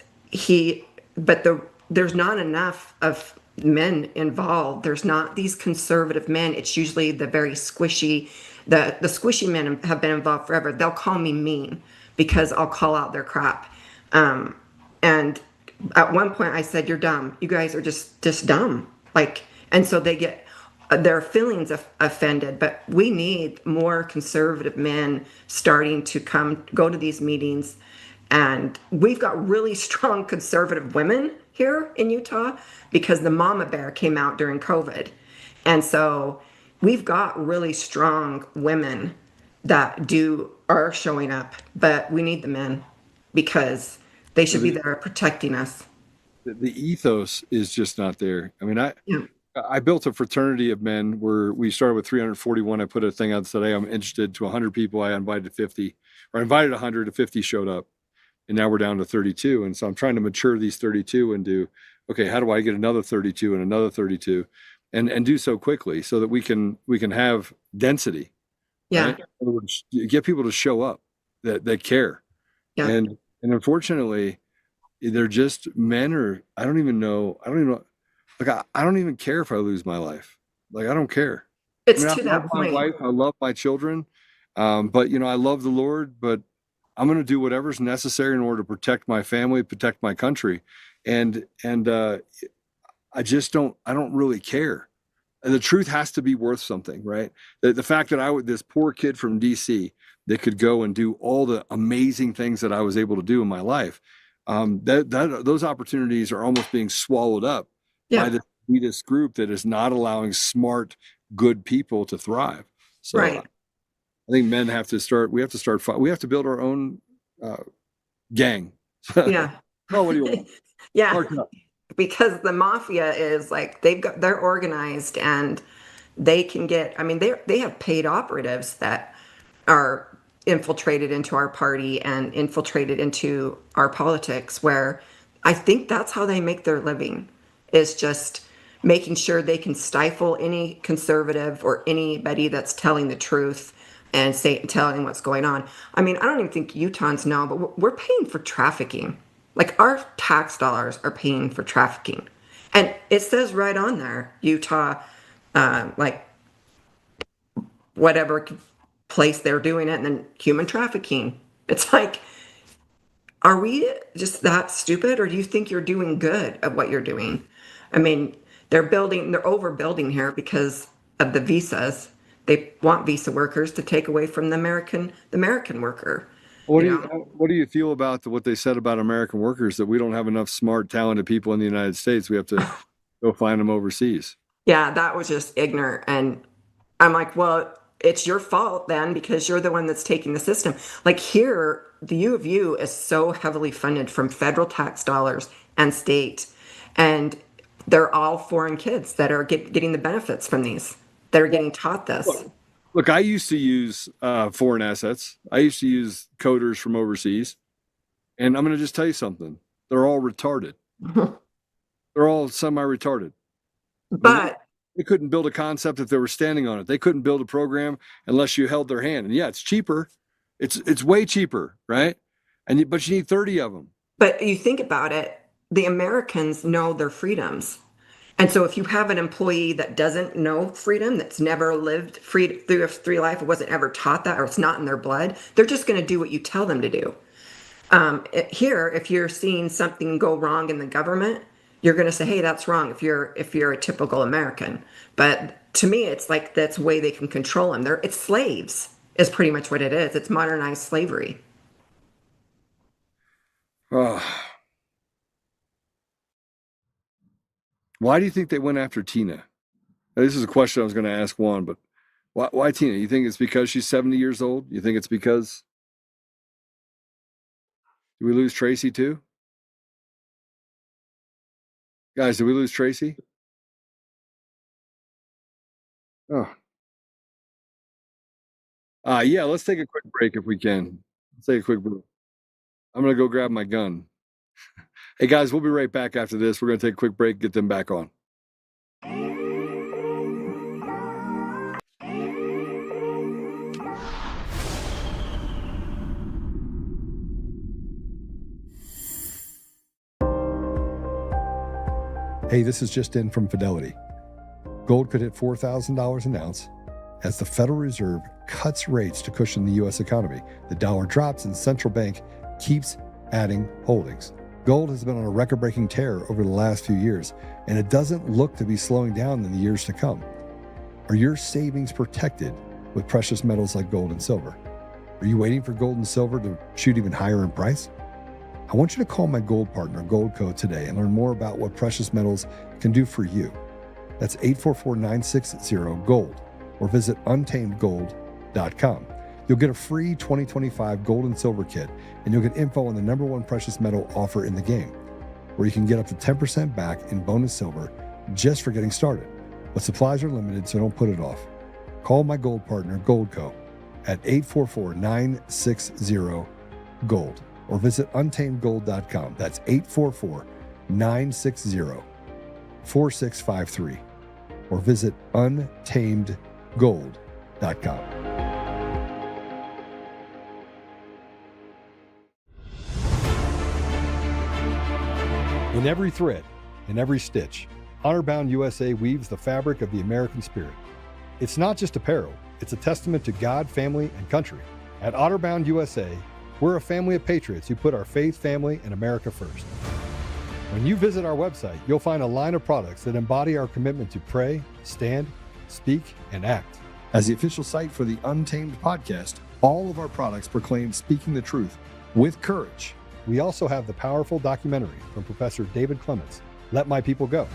there's not enough of men involved. There's not these conservative men. It's usually the very squishy, the squishy men have been involved forever. They'll call me mean because I'll call out their crap. And at one point I said, you're dumb. You guys are just dumb. And so they get their feelings offended, but we need more conservative men starting to go to these meetings. And we've got really strong conservative women here in Utah because the mama bear came out during COVID. And so we've got really strong women that are showing up, but we need the men because they should be there protecting us. The ethos is just not there. I mean, I built a fraternity of men where we started with 341. I put a thing out today. I'm interested to 100 people. I invited 50, or I invited 100 to 50 showed up. And now we're down to 32. And so I'm trying to mature these 32 and do, okay, how do I get another 32 and another 32 and do so quickly so that we can have density. Yeah. Right? In other words, get people to show up that care. Yeah. And unfortunately, they're just men, or I don't even know. I don't even care if I lose my life. I don't care. It's I to that point. My wife, I love my children. But I love the Lord, but I'm going to do whatever's necessary in order to protect my family, protect my country. And I don't really care. And the truth has to be worth something, right? The fact that this poor kid from DC that could go and do all the amazing things that I was able to do in my life, those opportunities are almost being swallowed up by the elitist group that is not allowing smart, good people to thrive. So right. I think men have to start. We have to build our own gang. Yeah. Oh, what do you want? Yeah. Because the mafia is they're organized and they can get. I mean, they have paid operatives that are infiltrated into our party and infiltrated into our politics, where I think that's how they make their living, is just making sure they can stifle any conservative or anybody that's telling the truth and telling what's going on. I mean, I don't even think Utahns know, but we're paying for trafficking. Like our tax dollars are paying for trafficking. And it says right on there, Utah, like whatever place they're doing it, and then human trafficking. It's like, are we just that stupid, or do you think you're doing good at what you're doing? I mean, they're overbuilding here because of the visas. They want visa workers to take away from the American worker. What You do know? what do you feel about what they said about American workers, that we don't have enough smart, talented people in the United States? We have to go find them overseas. Yeah, that was just ignorant. And I'm like, well, it's your fault then because you're the one that's taking the system. Like here, the U of U is so heavily funded from federal tax dollars and state. And they're all foreign kids that are getting the benefits from these, that are getting taught this. Look, I used to use foreign assets. I used to use coders from overseas. And I'm going to just tell you something. They're all retarded. They're all semi-retarded. But They couldn't build a concept if they were standing on it. They couldn't build a program unless you held their hand. And yeah, it's cheaper. It's way cheaper, right? But you need 30 of them. But you think about it, the Americans know their freedoms. And so if you have an employee that doesn't know freedom, that's never lived free through life, it wasn't ever taught that, or it's not in their blood, they're just going to do what you tell them to do. Here, if you're seeing something go wrong in the government, you're going to say, hey, that's wrong if you're a typical American. But to me, it's like that's the way they can control them. It's slaves is pretty much what it is. It's modernized slavery. Why do you think they went after Tina? Now, this is a question I was going to ask Juan, but why Tina? You think it's because she's 70 years old? You think it's because... Did we lose Tracie too? Guys, did we lose Tracie? Oh. Yeah, let's take a quick break if we can. Let's take a quick break. I'm going to go grab my gun. Hey, guys, we'll be right back after this. We're going to take a quick break, get them back on. Hey, this is just in from Fidelity. Gold could hit $4,000 an ounce as the Federal Reserve cuts rates to cushion the U.S. economy. The dollar drops and the central bank keeps adding holdings. Gold has been on a record-breaking tear over the last few years, and it doesn't look to be slowing down in the years to come. Are your savings protected with precious metals like gold and silver? Are you waiting for gold and silver to shoot even higher in price? I want you to call my gold partner, Goldco, today and learn more about what precious metals can do for you. That's 844-960-GOLD or visit untamedgold.com. You'll get a free 2025 gold and silver kit, and you'll get info on the #1 precious metal offer in the game, where you can get up to 10% back in bonus silver just for getting started. But supplies are limited, so don't put it off. Call my gold partner, Goldco, at 844-960-GOLD. or visit untamedgold.com. That's 844-960-4653 or visit untamedgold.com. In every thread, in every stitch, Honor-Bound USA weaves the fabric of the American spirit. It's not just apparel, it's a testament to God, family, and country. At Honor-Bound USA, we're a family of patriots who put our faith, family, and America first. When you visit our website, you'll find a line of products that embody our commitment to pray, stand, speak, and act. As the official site for the Untamed podcast, all of our products proclaim speaking the truth with courage. We also have the powerful documentary from Professor David Clements, Let My People Go.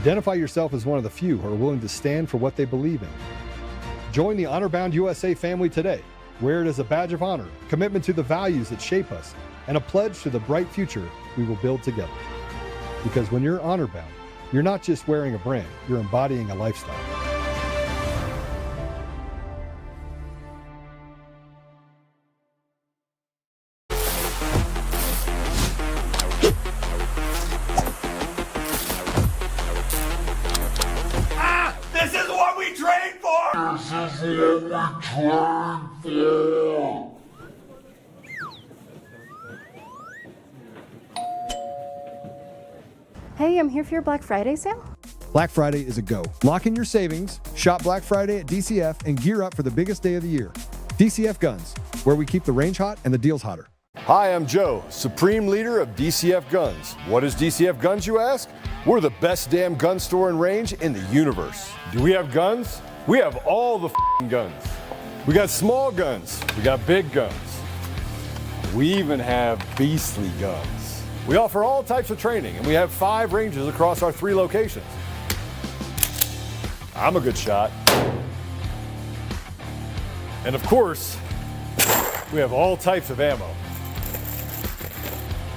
Identify yourself as one of the few who are willing to stand for what they believe in. Join the Honor-Bound USA family today. Wear it as a badge of honor, commitment to the values that shape us, and a pledge to the bright future we will build together. Because when you're honor-bound, you're not just wearing a brand, you're embodying a lifestyle. This is what we trained for! Hey, I'm here for your Black Friday sale. Black Friday is a go. Lock in your savings, shop Black Friday at DCF, and gear up for the biggest day of the year. DCF Guns, where we keep the range hot and the deals hotter. Hi, I'm Joe, Supreme Leader of DCF Guns. What is DCF Guns, you ask? We're the best damn gun store and range in the universe. Do we have guns? We have all the guns. We got small guns. We got big guns. We even have beastly guns. We offer all types of training, and we have 5 ranges across our 3 locations. I'm a good shot. And of course, we have all types of ammo.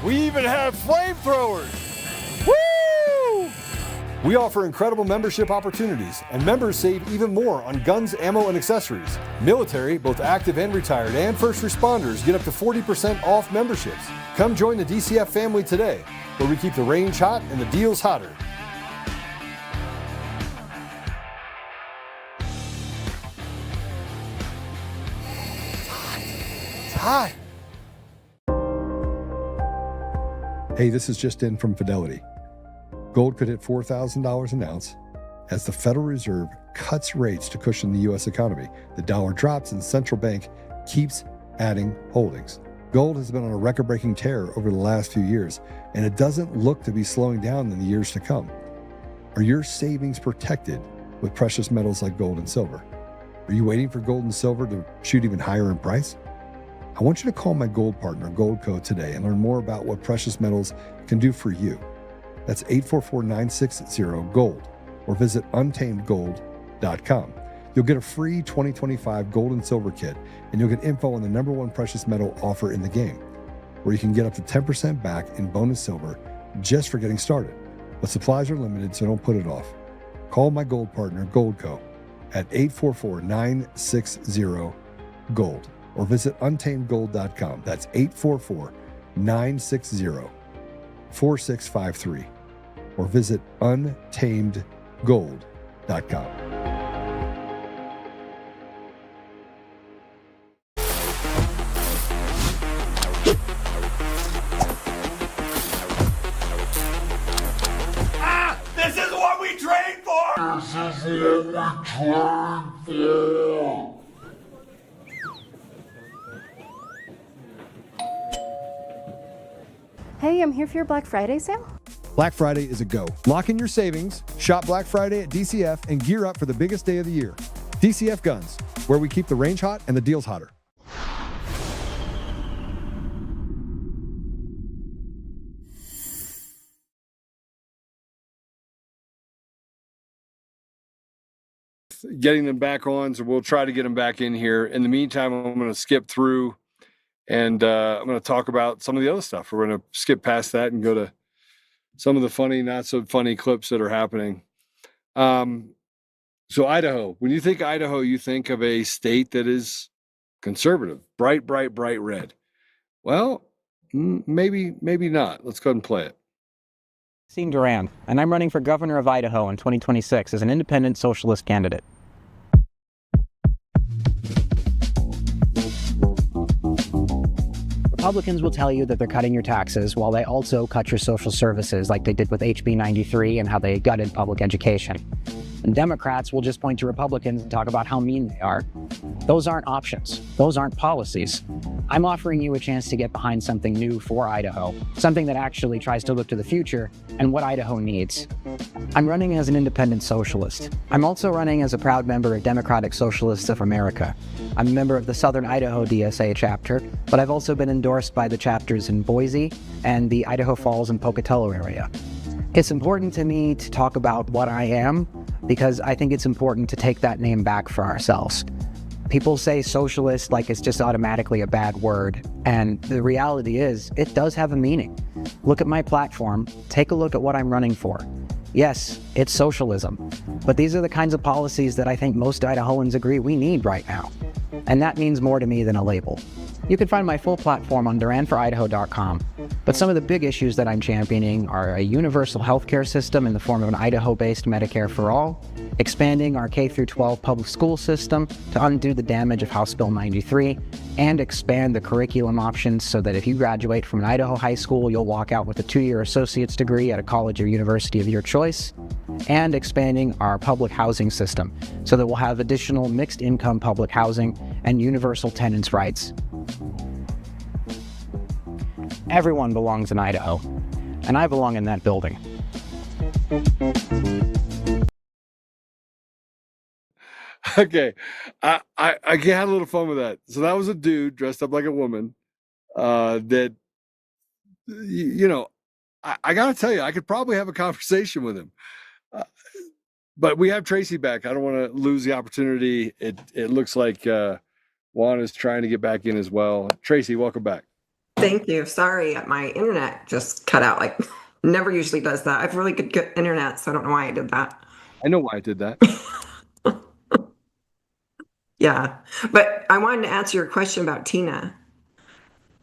We even have flamethrowers. Woo! We offer incredible membership opportunities, and members save even more on guns, ammo, and accessories. Military, both active and retired, and first responders get up to 40% off memberships. Come join the DCF family today, where we keep the range hot and the deals hotter. Hi. Hey, this is just in from Fidelity. Gold could hit $4,000 an ounce as the Federal Reserve cuts rates to cushion the U.S. economy. The dollar drops and the central bank keeps adding holdings. Gold has been on a record-breaking tear over the last few years, and it doesn't look to be slowing down in the years to come. Are your savings protected with precious metals like gold and silver? Are you waiting for gold and silver to shoot even higher in price? I want you to call my gold partner, Goldco, today and learn more about what precious metals can do for you. That's 844-960-GOLD or visit untamedgold.com. You'll get a free 2025 gold and silver kit, and you'll get info on the #1 precious metal offer in the game, where you can get up to 10% back in bonus silver just for getting started. But supplies are limited, so don't put it off. Call my gold partner, Goldco, at 844-960-GOLD. or visit untamedgold.com. That's 844-960-4653 or visit untamedgold.com. This is what we trained for! This is what we trained for! Hey, I'm here for your Black Friday sale. Black Friday is a go. Lock in your savings, shop Black Friday at DCF, and gear up for the biggest day of the year. DCF Guns, where we keep the range hot and the deals hotter. Getting them back on, so we'll try to get them back in here. In the meantime, I'm going to skip through and I'm going to talk about some of the other stuff. We're going to skip past that and go to some of the funny, not so funny clips that are happening. So Idaho, when you think Idaho, you think of a state that is conservative, bright red. Well, maybe not. Let's go ahead and play it. Duran, and I'm running for governor of Idaho in 2026 as an independent socialist candidate. Republicans will tell you that they're cutting your taxes while they also cut your social services like they did with HB 93 and how they gutted public education. And Democrats will just point to Republicans and talk about how mean they are. Those aren't options. Those aren't policies. I'm offering you a chance to get behind something new for Idaho, something that actually tries to look to the future and what Idaho needs. I'm running as an independent socialist. I'm also running as a proud member of Democratic Socialists of America. I'm a member of the Southern Idaho DSA chapter, but I've also been endorsed by the chapters in Boise and the Idaho Falls and Pocatello area. It's important to me to talk about what I am because I think it's important to take that name back for ourselves. People say socialist like it's just automatically a bad word, and the reality is it does have a meaning. Look at my platform, take a look at what I'm running for. Yes, it's socialism, but these are the kinds of policies that I think most Idahoans agree we need right now. And that means more to me than a label. You can find my full platform on DuranForIdaho.com. But some of the big issues that I'm championing are a universal healthcare system in the form of an Idaho-based Medicare for all, expanding our K-12 public school system to undo the damage of House Bill 93, and expand the curriculum options so that if you graduate from an Idaho high school, you'll walk out with a 2-year associate's degree at a college or university of your choice, and expanding our public housing system so that we'll have additional mixed-income public housing and universal tenants' rights. Everyone belongs in Idaho, and I belong in that building. Okay, I had a little fun with that. So that was a dude dressed up like a woman. That you know, I gotta tell you, I could probably have a conversation with him. But we have Tracie back. I don't want to lose the opportunity. It looks like Juan is trying to get back in as well. Tracie, welcome back. Thank you. Sorry, my internet just cut out. Like, never usually does that. I have really good internet, so I don't know why I did that. I know why I did that. Yeah, but I wanted to answer your question about Tina.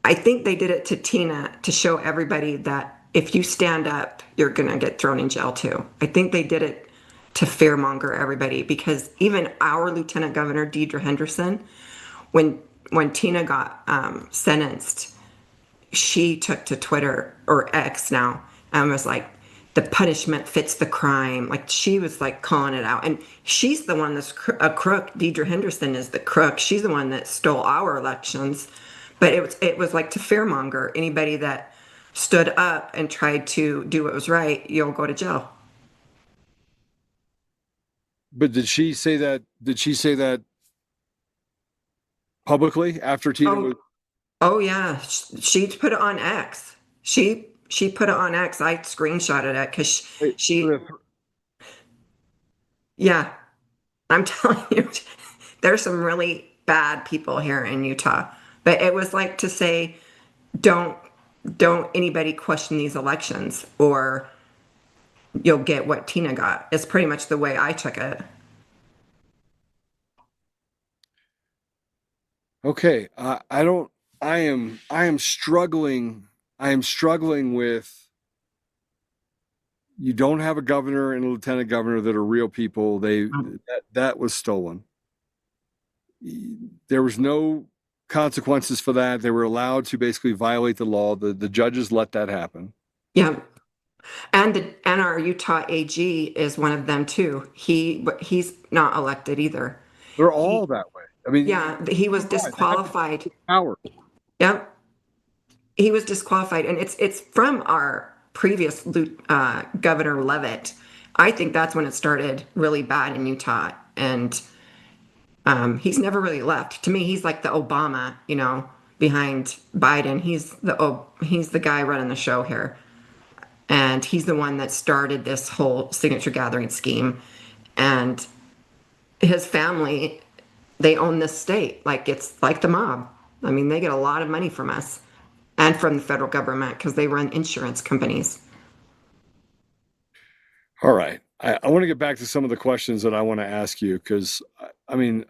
I think they did it to Tina to show everybody that if you stand up, you're going to get thrown in jail too. I think they did it to fearmonger everybody, because even our Lieutenant Governor, Deidre Henderson, when Tina got sentenced, she took to Twitter, or X now, and was like, the punishment fits the crime. Like, she was like calling it out. And she's the one that's a crook. Deidre Henderson is the crook. She's the one that stole our elections. But it was like to fearmonger anybody that stood up and tried to do what was right, you'll go to jail. But did she say that? Did she say that publicly after Tina was? Oh yeah, she put it on X. She put it on X. I screenshotted it because she. Yeah, I'm telling you, there's some really bad people here in Utah. But it was like to say, don't anybody question these elections, or you'll get what Tina got. It's pretty much the way I took it. Okay, I am struggling. I am struggling with. You don't have a governor and a lieutenant governor that are real people. That was stolen. There was no consequences for that. They were allowed to basically violate the law. The judges let that happen. Yeah. And our Utah AG is one of them too. He's not elected either. They're all that way. I mean, yeah, he was disqualified. Power. Yep. He was disqualified, and it's from our previous Governor Levitt. I think that's when it started really bad in Utah, and he's never really left. To me, he's like the Obama, behind Biden. He's the guy running the show here. And he's the one that started this whole signature gathering scheme. And his family, they own this state. Like, it's like the mob. I mean, they get a lot of money from us and from the federal government because they run insurance companies. All right. I want to get back to some of the questions that I want to ask you, because, I mean,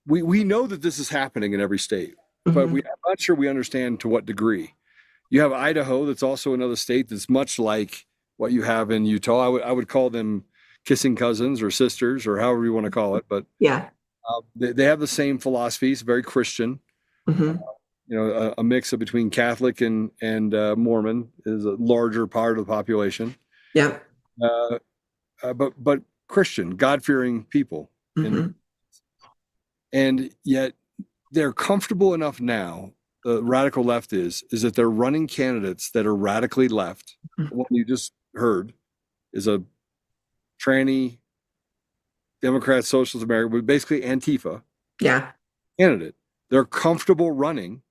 we know that this is happening in every state, but I'm not sure we understand to what degree. You have Idaho, that's also another state that's much like what you have in Utah. I would call them kissing cousins or sisters or however you want to call it. But yeah, they have the same philosophies, very Christian. A mix of between Catholic and Mormon is a larger part of the population. Yeah, but Christian, God-fearing people, and yet they're comfortable enough now. The radical left is that they're running candidates that are radically left. What you just heard is a Tranny, Democrat, Socialist America, but basically Antifa candidate. They're comfortable running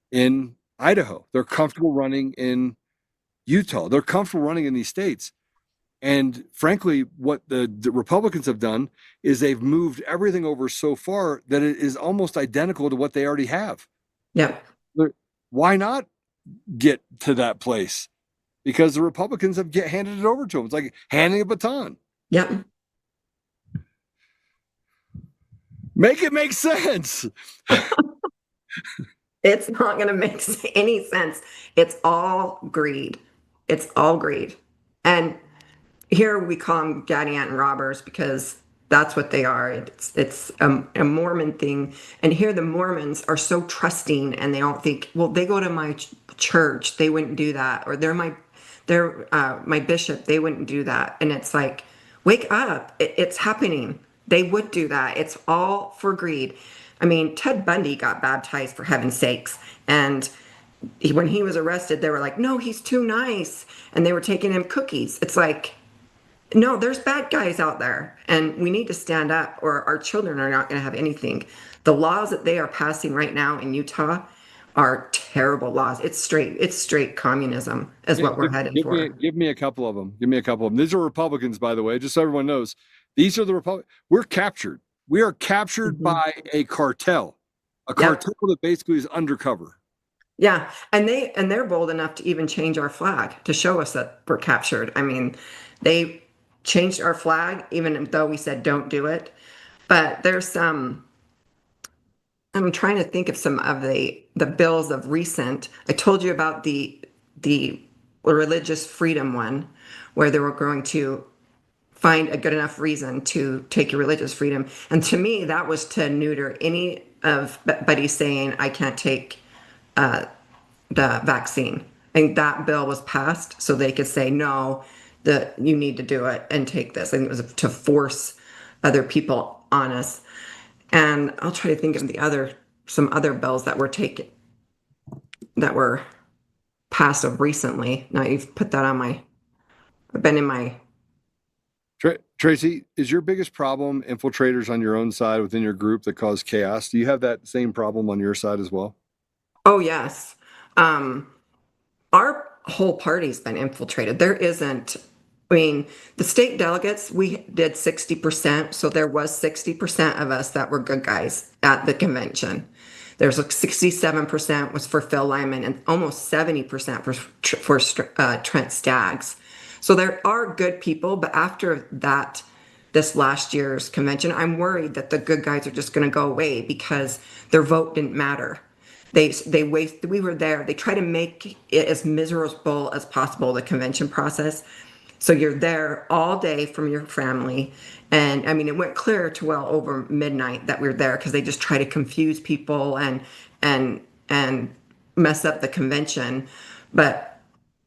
in Idaho. They're comfortable running in Utah. They're comfortable running in these states. And frankly, what the Republicans have done is they've moved everything over so far that it is almost identical to what they already have. Yeah. Why not get to that place? Because the Republicans have handed it over to them. It's like handing a baton. Yeah. Make it make sense. It's not going to make any sense. It's all greed. It's all greed. And here we call them Gadianton robbers because that's what they are. It's a Mormon thing. And here the Mormons are so trusting and they don't think, well, they go to my church, they wouldn't do that. Or they're my bishop, they wouldn't do that. And it's like, wake up. It's happening. They would do that. It's all for greed. I mean, Ted Bundy got baptized, for heaven's sakes. And when he was arrested, they were like, no, he's too nice. And they were taking him cookies. It's like, no, there's bad guys out there. And we need to stand up or our children are not going to have anything. The laws that they are passing right now in Utah are terrible laws. It's straight communism is what we're headed for. Give me a couple of them. Give me a couple of them. These are Republicans, by the way, just so everyone knows. These are the Republicans. We're captured. We are captured by a cartel that basically is undercover. Yeah, and they're bold enough to even change our flag to show us that we're captured. I mean, they changed our flag even though we said don't do it. But there's some. I'm trying to think of some of the bills of recent. I told you about the religious freedom one, where they were going to find a good enough reason to take your religious freedom. And to me, that was to neuter any of buddy saying, I can't take the vaccine. And that bill was passed so they could say, no, you need to do it and take this. I think it was to force other people on us. And I'll try to think of some other bills that were passed of recently. Now you've put that on I've been in my. Tracie, is your biggest problem infiltrators on your own side within your group that cause chaos? Do you have that same problem on your side as well? Oh, yes. Our whole party's been infiltrated. There isn't, I mean, the state delegates, we did 60%. So there was 60% of us that were good guys at the convention. There's like 67% was for Phil Lyman and almost 70% for Trent Staggs. So there are good people, but after that, this last year's convention, I'm worried that the good guys are just going to go away because their vote didn't matter. We were there. They try to make it as miserable as possible, the convention process. So you're there all day from your family. And I mean, it went clear to well over midnight that we were there because they just try to confuse people and mess up the convention. But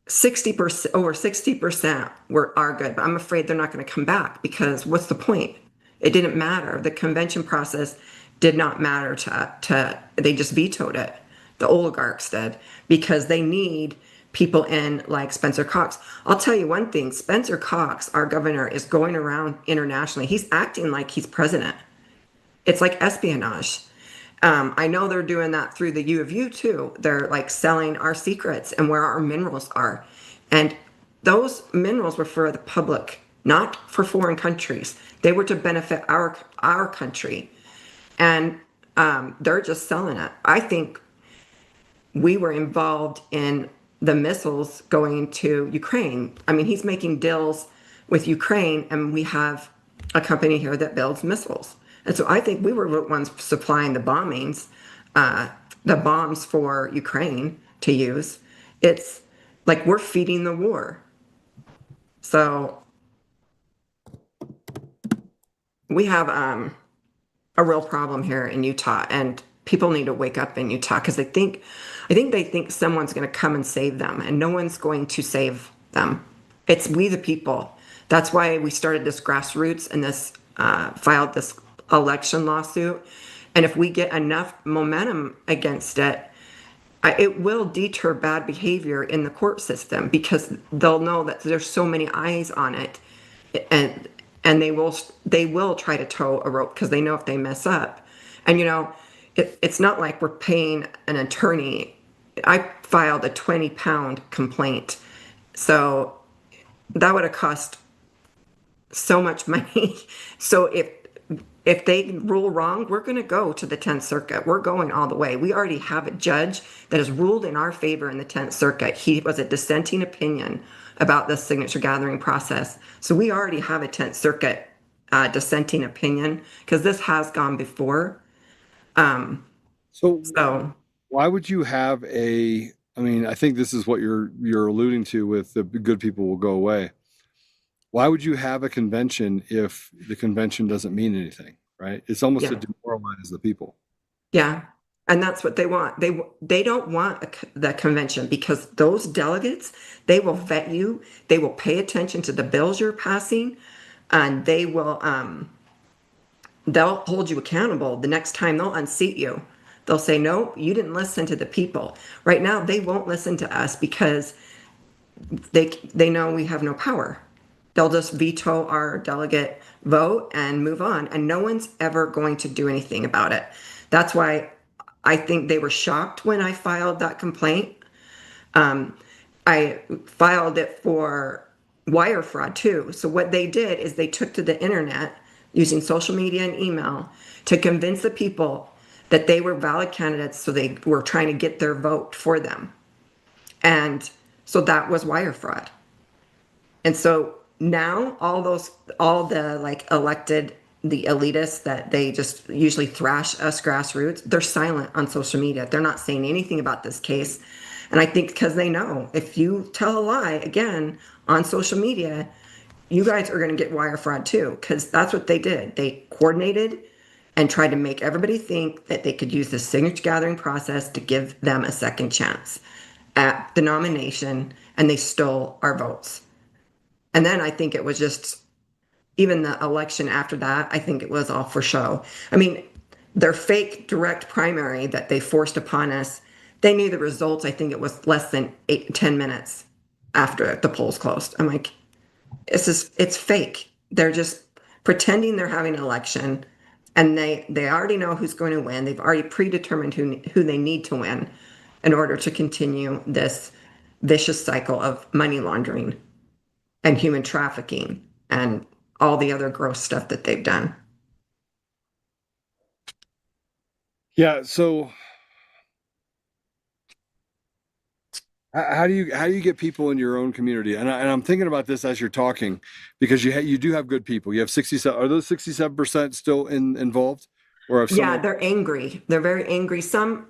60%, over 60% are good, but I'm afraid they're not going to come back because what's the point? It didn't matter. The convention process did not matter to they just vetoed it. The oligarchs did because they need people in like Spencer Cox. I'll tell you one thing, Spencer Cox, our governor, is going around internationally. He's acting like he's president. It's like espionage. I know they're doing that through the U of U too. They're like selling our secrets and where our minerals are. And those minerals were for the public, not for foreign countries. They were to benefit our country. And they're just selling it. I think we were involved in the missiles going to Ukraine. I mean, he's making deals with Ukraine and we have a company here that builds missiles. And so I think we were the ones supplying the bombs for Ukraine to use. It's like we're feeding the war. So we have a real problem here in Utah, and people need to wake up in Utah because I think they think someone's going to come and save them, and no one's going to save them. It's we the people. That's why we started this grassroots and this filed this election lawsuit. And if we get enough momentum against it, it will deter bad behavior in the court system because they'll know that there's so many eyes on it, and they will try to tow a rope because they know if they mess up. And it's not like we're paying an attorney. I filed a 20-pound complaint, so that would have cost so much money. So if they rule wrong, we're going to go to the 10th Circuit. We're going all the way. We already have a judge that has ruled in our favor in the 10th Circuit. He was a dissenting opinion about the signature gathering process. So we already have a 10th Circuit dissenting opinion because this has gone before. So why would you have a, I mean, I think this is what you're alluding to with the good people will go away. Why would you have a convention if the convention doesn't mean anything, right? It's almost to Yeah. demoralize the people. Yeah. And that's what they want. They don't want the convention because those delegates, they will vet you. They will pay attention to the bills you're passing, and they'll hold you accountable. The next time they'll unseat you. They'll say, no, you didn't listen to the people. Right now, they won't listen to us because they know we have no power. They'll just veto our delegate vote and move on. And no one's ever going to do anything about it. That's why I think they were shocked when I filed that complaint. I filed it for wire fraud too. So what they did is they took to the internet using social media and email to convince the people that they were valid candidates. So they were trying to get their vote for them. And so that was wire fraud. And so now all the like elected, the elitists that they just usually thrash us grassroots, they're silent on social media. They're not saying anything about this case. And I think because they know if you tell a lie again on social media, you guys are going to get wire fraud too, because that's what they did. They coordinated and tried to make everybody think that they could use the signature gathering process to give them a second chance at the nomination, and they stole our votes. And then I think it was just, even the election after that, I think it was all for show. I mean, their fake direct primary that they forced upon us, they knew the results. I think it was less than 10 minutes after the polls closed. I'm like, it's fake. They're just pretending they're having an election, and they already know who's going to win. They've already predetermined who they need to win in order to continue this vicious cycle of money laundering and human trafficking and all the other gross stuff that they've done. Yeah. So how do you get people in your own community? And I'm thinking about this as you're talking, because you do have good people. You have 67. Are those 67% still involved, or have Yeah, some? they're angry. They're very angry. Some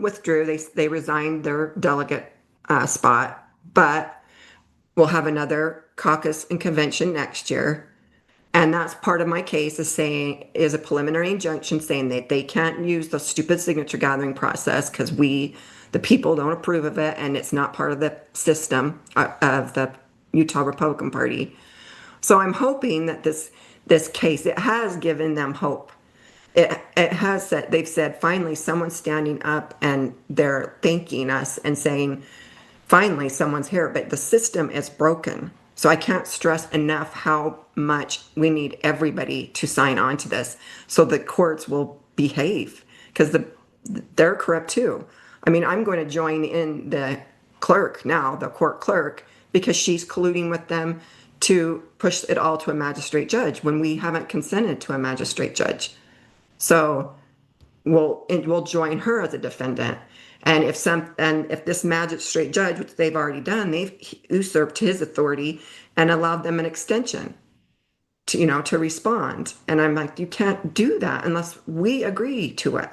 withdrew. They resigned their delegate spot, but we'll have another caucus and convention next year. And that's part of my case is a preliminary injunction saying that they can't use the stupid signature gathering process because the people, don't approve of it, and it's not part of the system of the Utah Republican Party. So I'm hoping that this case, it has given them hope. It has said, they've said, finally someone's standing up and they're thanking us and saying, finally someone's here, but the system is broken. So I can't stress enough how much we need everybody to sign on to this so the courts will behave, because they're corrupt too. I mean, I'm going to join in the clerk now, the court clerk, because she's colluding with them to push it all to a magistrate judge when we haven't consented to a magistrate judge. So we'll join her as a defendant. And if this magistrate judge, which they've already done, they've usurped his authority and allowed them an extension to respond. And I'm like, you can't do that unless we agree to it.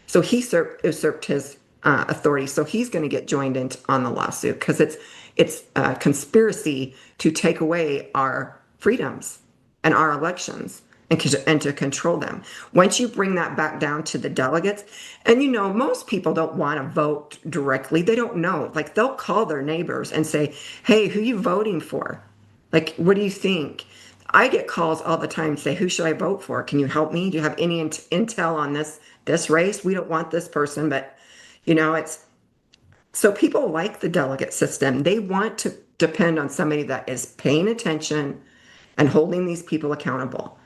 So he usurped his authority. So he's going to get joined in on the lawsuit because it's a conspiracy to take away our freedoms and our elections and to control them. Once you bring that back down to the delegates, and most people don't want to vote directly. They don't know. Like, they'll call their neighbors and say, hey, who are you voting for? Like, what do you think? I get calls all the time and say, who should I vote for? Can you help me? Do you have any intel on this race? We don't want this person, but it's, so people like the delegate system. They want to depend on somebody that is paying attention and holding these people accountable.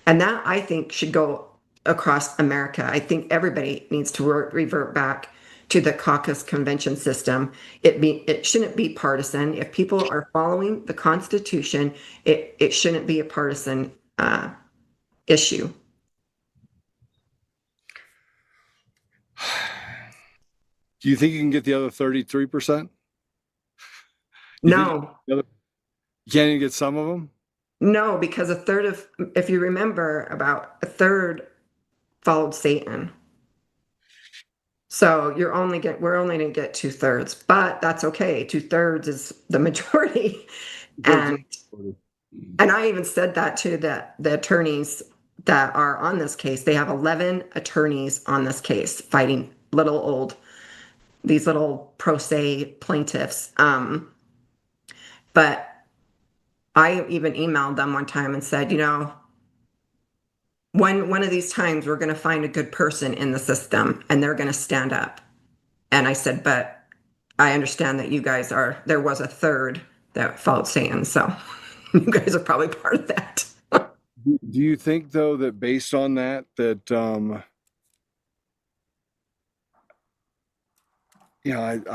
And that, I think, should go across America. I think everybody needs to revert back to the caucus convention system. It shouldn't be partisan. If people are following the Constitution, it shouldn't be a partisan issue. Do you think you can get the other 33%? No. You can't even get some of them? No, because if you remember, about a third followed Satan. So we're only going to get 2/3, but that's okay. 2/3 is the majority. And I even said that to the attorneys that are on this case. They have 11 attorneys on this case fighting these little pro se plaintiffs. But I even emailed them one time and said, one of these times we're going to find a good person in the system and they're going to stand up. And I said, but I understand that there was a third that followed Satan. So you guys are probably part of that. Do you think, though, that based on that, I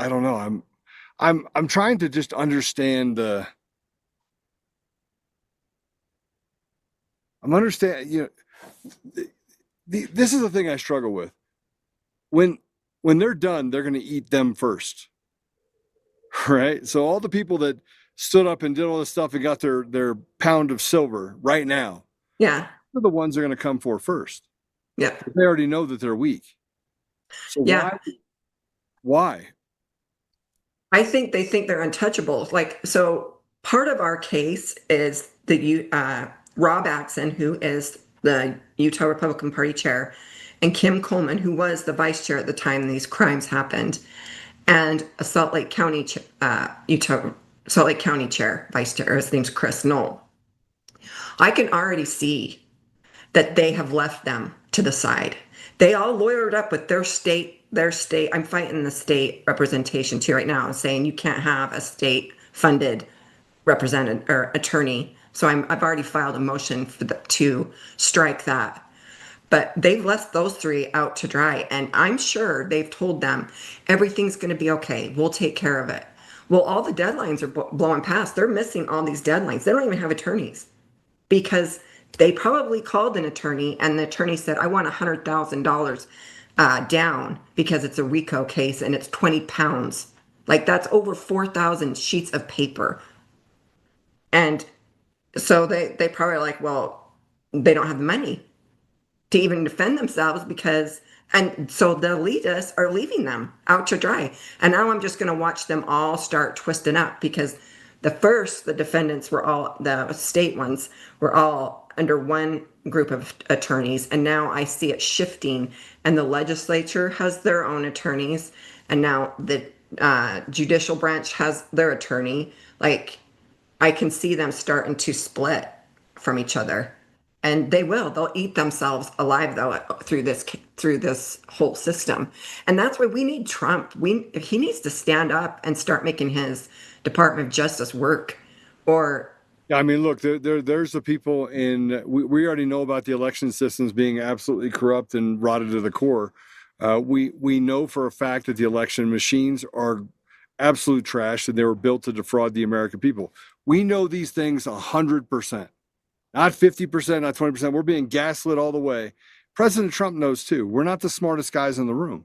don't know. I'm trying to just understand this is the thing I struggle with. When they're done, they're going to eat them first, right? So all the people that stood up and did all this stuff and got their pound of silver right now, yeah, are the ones they're going to come for first. Yeah, they already know that they're weak. So yeah. Why? I think they think they're untouchable. So part of our case is Rob Axon, who is the Utah Republican Party chair, and Kim Coleman, who was the vice chair at the time these crimes happened, and a Salt Lake County chair, vice chair. His name's Chris Knoll. I can already see that they have left them to the side. They all lawyered up with their state. I'm fighting the state representation too right now and saying you can't have a state funded represented or attorney. So I've already filed a motion to strike that. But they've left those three out to dry. And I'm sure they've told them everything's going to be okay. We'll take care of it. Well, all the deadlines are blowing past. They're missing all these deadlines. They don't even have attorneys because they probably called an attorney and the attorney said, I want $100,000 down because it's a RICO case and it's 20 pounds. Like that's over 4,000 sheets of paper. And so they probably are like, well, they don't have the money to even defend themselves and so the elitists are leaving them out to dry. And now I'm just going to watch them all start twisting up because the defendants the state ones were all under one group of attorneys. And now I see it shifting and the legislature has their own attorneys. And now the judicial branch has their attorney. Like I can see them starting to split from each other. And they'll eat themselves alive though through this whole system. And that's why we need Trump. He needs to stand up and start making his Department of Justice work. I mean, look, there's the people we already know about the election systems being absolutely corrupt and rotted to the core. We know for a fact that the election machines are absolute trash and they were built to defraud the American people. We know these things 100%. Not 50%, not 20%. We're being gaslit all the way. President Trump knows too. We're not the smartest guys in the room.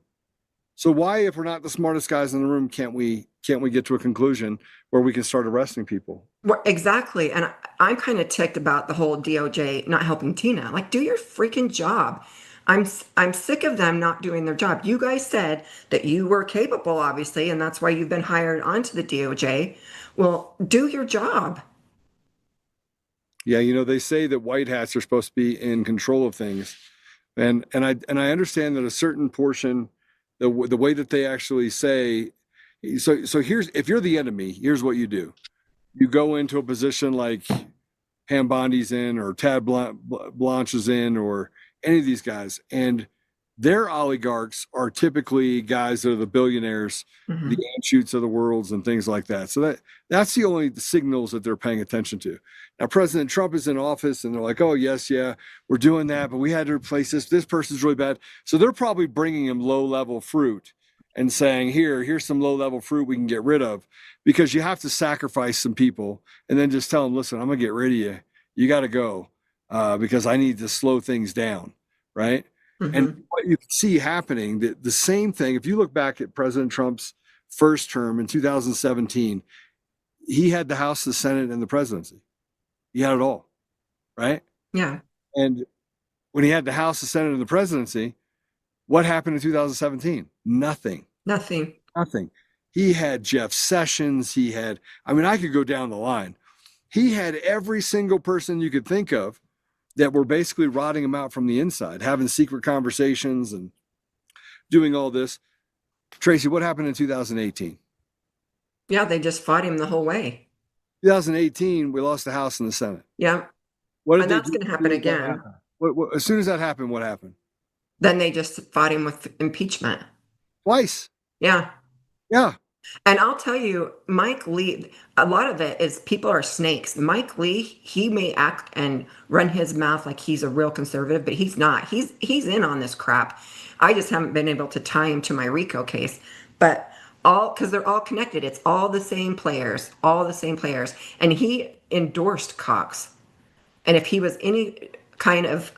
So why, if we're not the smartest guys in the room, can't we get to a conclusion where we can start arresting people? Well, exactly. And I'm kind of ticked about the whole DOJ not helping Tina. Like, do your freaking job. I'm sick of them not doing their job. You guys said that you were capable, obviously, and that's why you've been hired onto the DOJ. Well, do your job. Yeah, they say that white hats are supposed to be in control of things, and I understand that a certain portion, the way that they actually say, so here's, if you're the enemy, here's what you do: you go into a position like Pam Bondi's in, or Tad Blanche is in, or any of these guys, and their oligarchs are typically guys that are the billionaires, Mm-hmm. the Anschutz of the worlds and things like that. So that's the only signals that they're paying attention to. Now, President Trump is in office and they're like, oh, yes, yeah, we're doing that, but we had to replace this. This person's really bad. So they're probably bringing him low-level fruit and saying, here's some low-level fruit we can get rid of, because you have to sacrifice some people and then just tell them, listen, I'm going to get rid of you. You got to go because I need to slow things down, right? Mm-hmm. And what you can see happening, the same thing, if you look back at President Trump's first term in 2017, he had the House, the Senate, and the presidency. He had it all, right? Yeah. And when he had the House, the Senate, and the presidency, What happened in 2017? Nothing. Nothing. Nothing. He had Jeff Sessions. He had, I mean, I could go down the line. He had every single person you could think of that were basically rotting him out from the inside, having secret conversations and doing all this. Tracie, what happened in 2018? Yeah, they just fought him the whole way. 2018, we lost the House and the Senate. Yeah. What did And they that's do going to happen as soon as that again. happened? As soon as that happened, what happened? Then they just fought him with impeachment. Twice. Yeah. Yeah. And I'll tell you, Mike Lee, a lot of it is people are snakes. Mike Lee, he may act and run his mouth like he's a real conservative, but he's not. He's in on this crap. I just haven't been able to tie him to my RICO case. But because they're all connected. It's all the same players, And he endorsed Cox. And if he was any kind of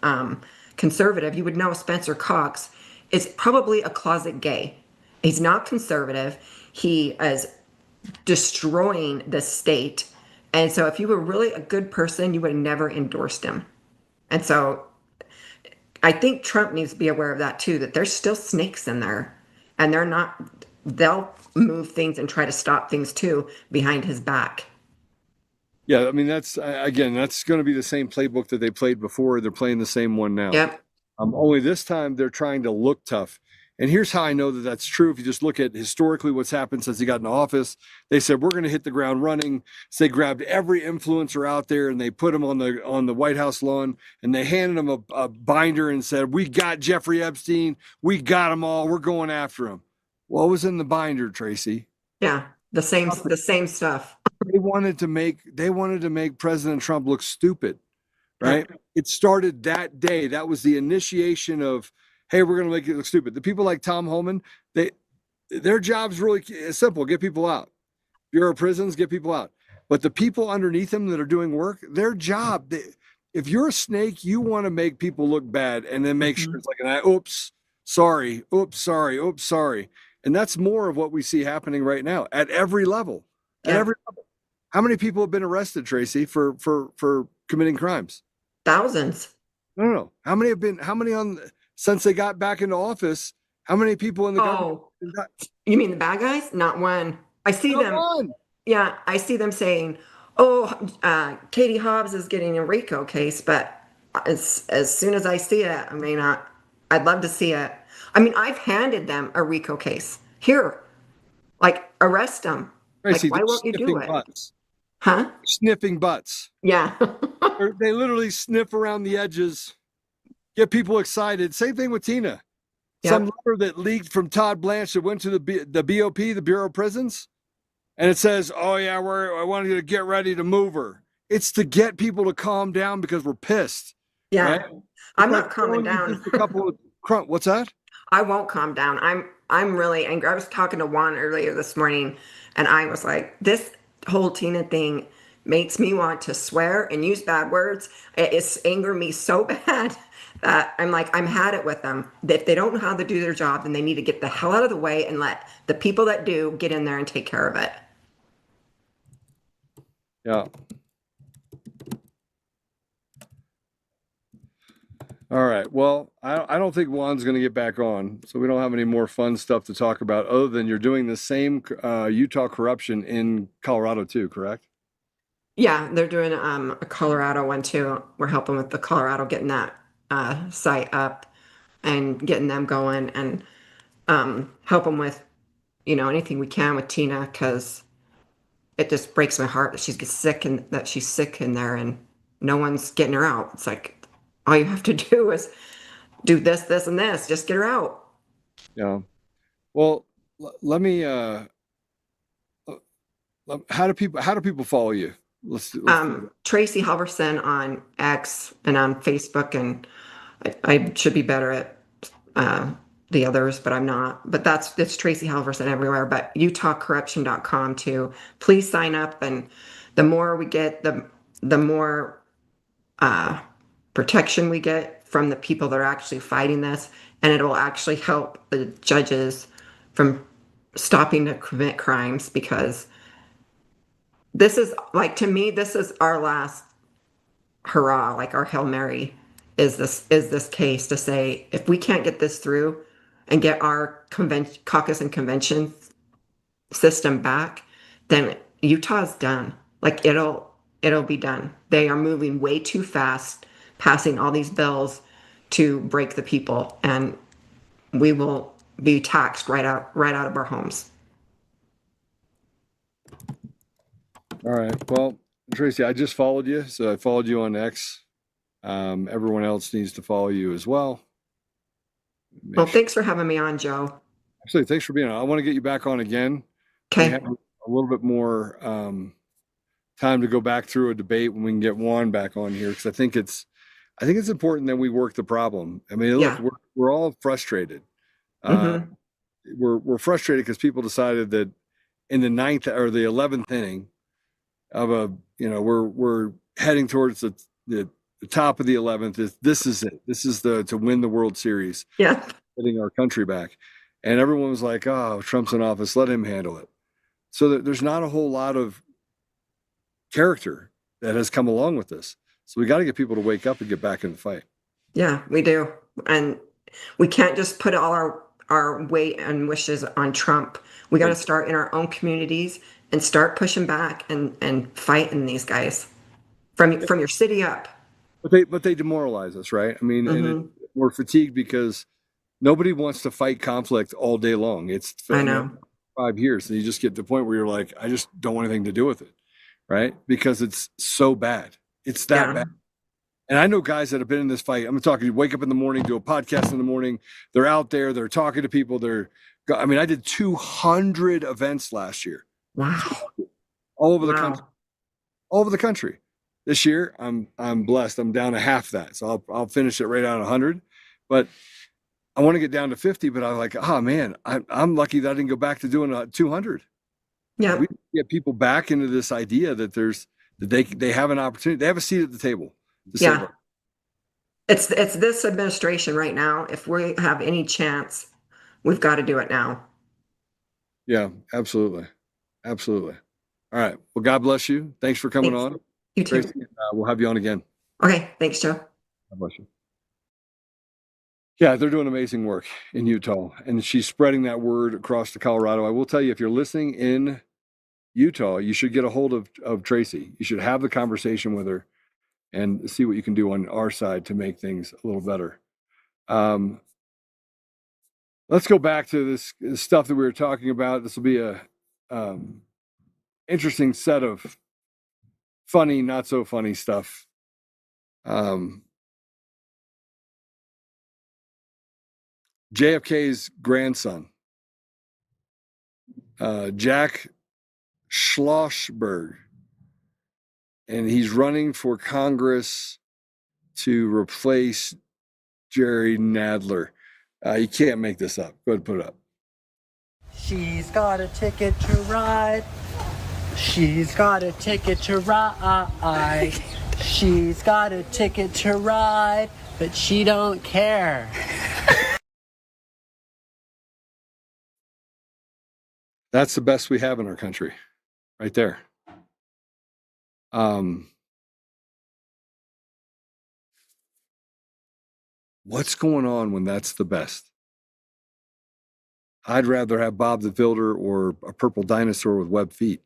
conservative, you would know Spencer Cox is probably a closet gay. He's not conservative. He is destroying the state. And so if you were really a good person, you would have never endorsed him. And so I think Trump needs to be aware of that too, that there's still snakes in there. And they'll move things and try to stop things too behind his back. Yeah, I mean, that's going to be the same playbook that they played before. They're playing the same one now. Yep. Only this time they're trying to look tough. And here's how I know that that's true. If you just look at historically what's happened since he got in office, they said, we're going to hit the ground running. So they grabbed every influencer out there and they put him on the White House lawn and they handed him a binder and said, we got Jeffrey Epstein. We got them all. We're going after him. What was in the binder, Tracie? Yeah. The same stuff. They wanted to make President Trump look stupid, right? Yeah. It started that day. That was the initiation of, hey, we're going to make it look stupid. The people like Tom Homan, their job's really simple: get people out. Bureau of Prisons, get people out. But the people underneath them that are doing work, their job, if you're a snake, you want to make people look bad and then make sure it's like oops, sorry. And that's more of what we see happening right now at every level. At every level. How many people have been arrested, Tracie, for committing crimes? Thousands. No. How many since they got back into office? How many people in the government? You mean the bad guys? Not one. I see them. One. Yeah, I see them saying, Katie Hobbs is getting a RICO case, but as soon as I see it, I may not. I'd love to see it. I mean, I've handed them a RICO case. Here, like, arrest them. Tracie, like, why won't you do it? Butts. Huh? Sniffing butts. Yeah. They literally sniff around the edges, get people excited. Same thing with Tina. Yep. Some letter that leaked from Todd Blanche that went to the BOP, the Bureau of Prisons, and it says, "Oh yeah, I want you to get ready to move her." It's to get people to calm down because we're pissed. Yeah, right? I'm not calming down. Just a couple of what's that? I won't calm down. I'm really angry. I was talking to Juan earlier this morning, and I was like, this whole Tina thing makes me want to swear and use bad words. It's angering me so bad that I'm like, I'm had it with them. If they don't know how to do their job, then they need to get the hell out of the way and let the people that do get in there and take care of it. Yeah. All right. Well, I don't think Juan's going to get back on, so we don't have any more fun stuff to talk about other than you're doing the same Utah corruption in Colorado too, correct? Yeah, they're doing a Colorado one too. We're helping with the Colorado getting that site up and getting them going and help them with, anything we can with Tina, because it just breaks my heart that she's sick and that she's sick in there and no one's getting her out. It's like, all you have to do is do this, this, and this. Just get her out. Yeah. Well, let me. How do people follow you? Let's Tracie Halvorsen on X and on Facebook, and I should be better at the others, but I'm not. But it's Tracie Halvorsen everywhere. But UtahCorruption.com too. Please sign up, and the more we get, the more protection we get from the people that are actually fighting this, and it will actually help the judges from stopping to commit crimes, because this is, like, to me, this is our last hurrah, like our Hail Mary is this case to say, if we can't get this through, and get our caucus and convention system back, then Utah's done. Like it'll be done. They are moving way too fast, passing all these bills to break the people, and we will be taxed right out of our homes. All right. Well, Tracie, I just followed you, so I followed you on X. Everyone else needs to follow you as well. Well, thanks for having me on, Joe. Actually, thanks for being on. I want to get you back on again. We Okay. have a little bit more time to go back through a debate when we can get Juan back on here, because I think it's important that we work the problem. I mean, look, Yeah. we're all frustrated. Mhm. We're frustrated because people decided that in the 9th or the 11th inning of a, we're heading towards the top of the 11th. This is it. This is to win the World Series. Yeah. Getting our country back. And everyone was like, oh, Trump's in office, let him handle it. So there's not a whole lot of character that has come along with this. So we got to get people to wake up and get back in the fight. Yeah, we do. And we can't just put all our weight and wishes on Trump. We got to start in our own communities and start pushing back and fighting these guys from your city up. But they demoralize us, right? I mean, and we're fatigued because nobody wants to fight conflict all day long. It's I know. 5 years, and you just get to the point where you're like, I just don't want anything to do with it, right? Because it's so bad. It's that bad. And I know guys that have been in this fight. I'm talking, you wake up in the morning, do a podcast in the morning. They're out there, they're talking to people. I did 200 events last year. Wow. All over the country. All over the country. This year, I'm blessed. I'm down to half that. So I'll finish it right around 100. But I want to get down to 50, but I'm like, oh man, I'm lucky that I didn't go back to doing 200. Yeah. We get people back into this idea that they have an opportunity. They have a seat at the table. Yeah. It's this administration right now. If we have any chance, we've got to do it now. Yeah, absolutely. Absolutely. All right. Well, God bless you. Thanks for coming on. You too. Tracie, we'll have you on again. Okay. Thanks, Joe. God bless you. Yeah, they're doing amazing work in Utah, and she's spreading that word across to Colorado. I will tell you, if you're listening in Utah, you should get a hold of Tracie. You should have the conversation with her and see what you can do on our side to make things a little better. Let's go back to this stuff that we were talking about. This will be a interesting set of funny, not so funny stuff. JFK's grandson, Jack Schlossberg, and he's running for Congress to replace Jerry Nadler. You can't make this up. Go ahead and put it up. She's got a ticket to ride. She's got a ticket to ride. She's got a ticket to ride, but she don't care. That's the best we have in our country, right there. What's going on when that's the best? I'd rather have Bob the Builder or a purple dinosaur with webbed feet.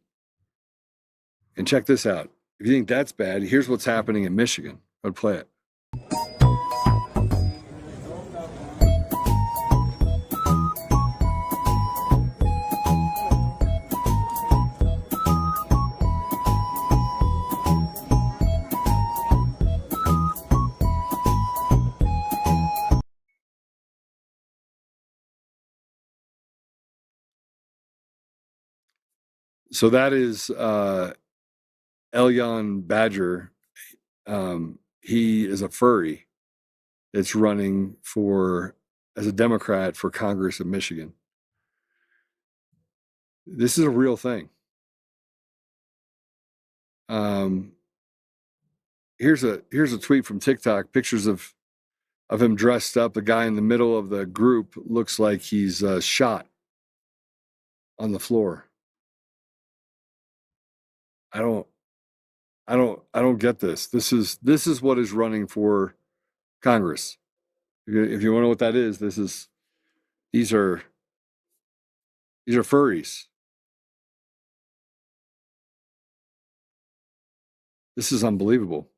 And check this out. If you think that's bad, here's what's happening in Michigan. I'd play it. So that is Elyon Badger. He is a furry that's running as a Democrat for Congress of Michigan. This is a real thing. Here's a tweet from TikTok. Pictures of him dressed up. The guy in the middle of the group looks like he's shot on the floor. I don't get this. This is what is running for Congress. If you want to know what that is, this is These are furries. This is unbelievable.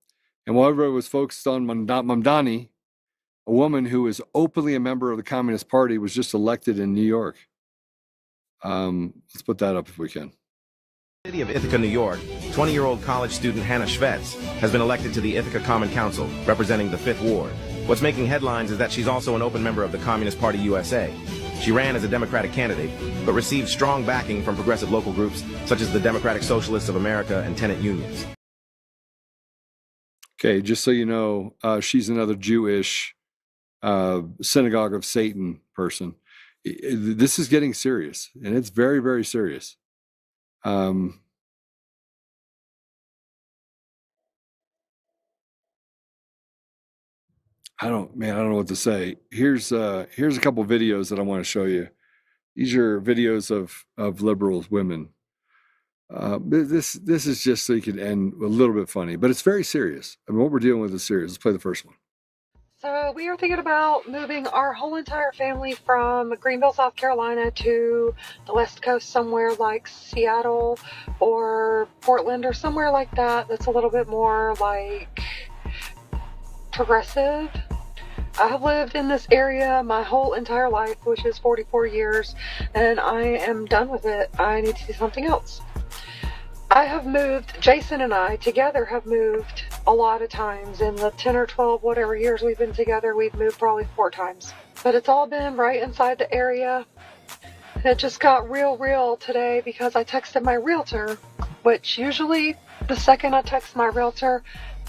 And while everybody was focused on Mamdani, a woman who is openly a member of the Communist Party was just elected in New York. Let's put that up if we can. City of Ithaca, New York, 20-year-old college student Hannah Schvetz has been elected to the Ithaca Common Council, representing the 5th Ward. What's making headlines is that she's also an open member of the Communist Party USA. She ran as a Democratic candidate, but received strong backing from progressive local groups such as the Democratic Socialists of America and tenant unions. Okay, just so you know, she's another Jewish synagogue of Satan person. This is getting serious, and it's very, very serious. I don't know what to say. Here's a couple of videos that I want to show you. These are videos of liberals, women. This is just so you can end a little bit funny, but it's very serious. I mean, what we're dealing with is serious. Let's play the first one. So we are thinking about moving our whole entire family from Greenville, South Carolina to the West Coast, somewhere like Seattle or Portland or somewhere like that. That's a little bit more like progressive. I have lived in this area my whole entire life, which is 44 years, and I am done with it. I need to do something else. I have moved, Jason and I together have moved a lot of times. In the 10 or 12 whatever years we've been together, we've moved probably 4 times. But it's all been right inside the area. And it just got real today because I texted my realtor, which usually the second I text my realtor,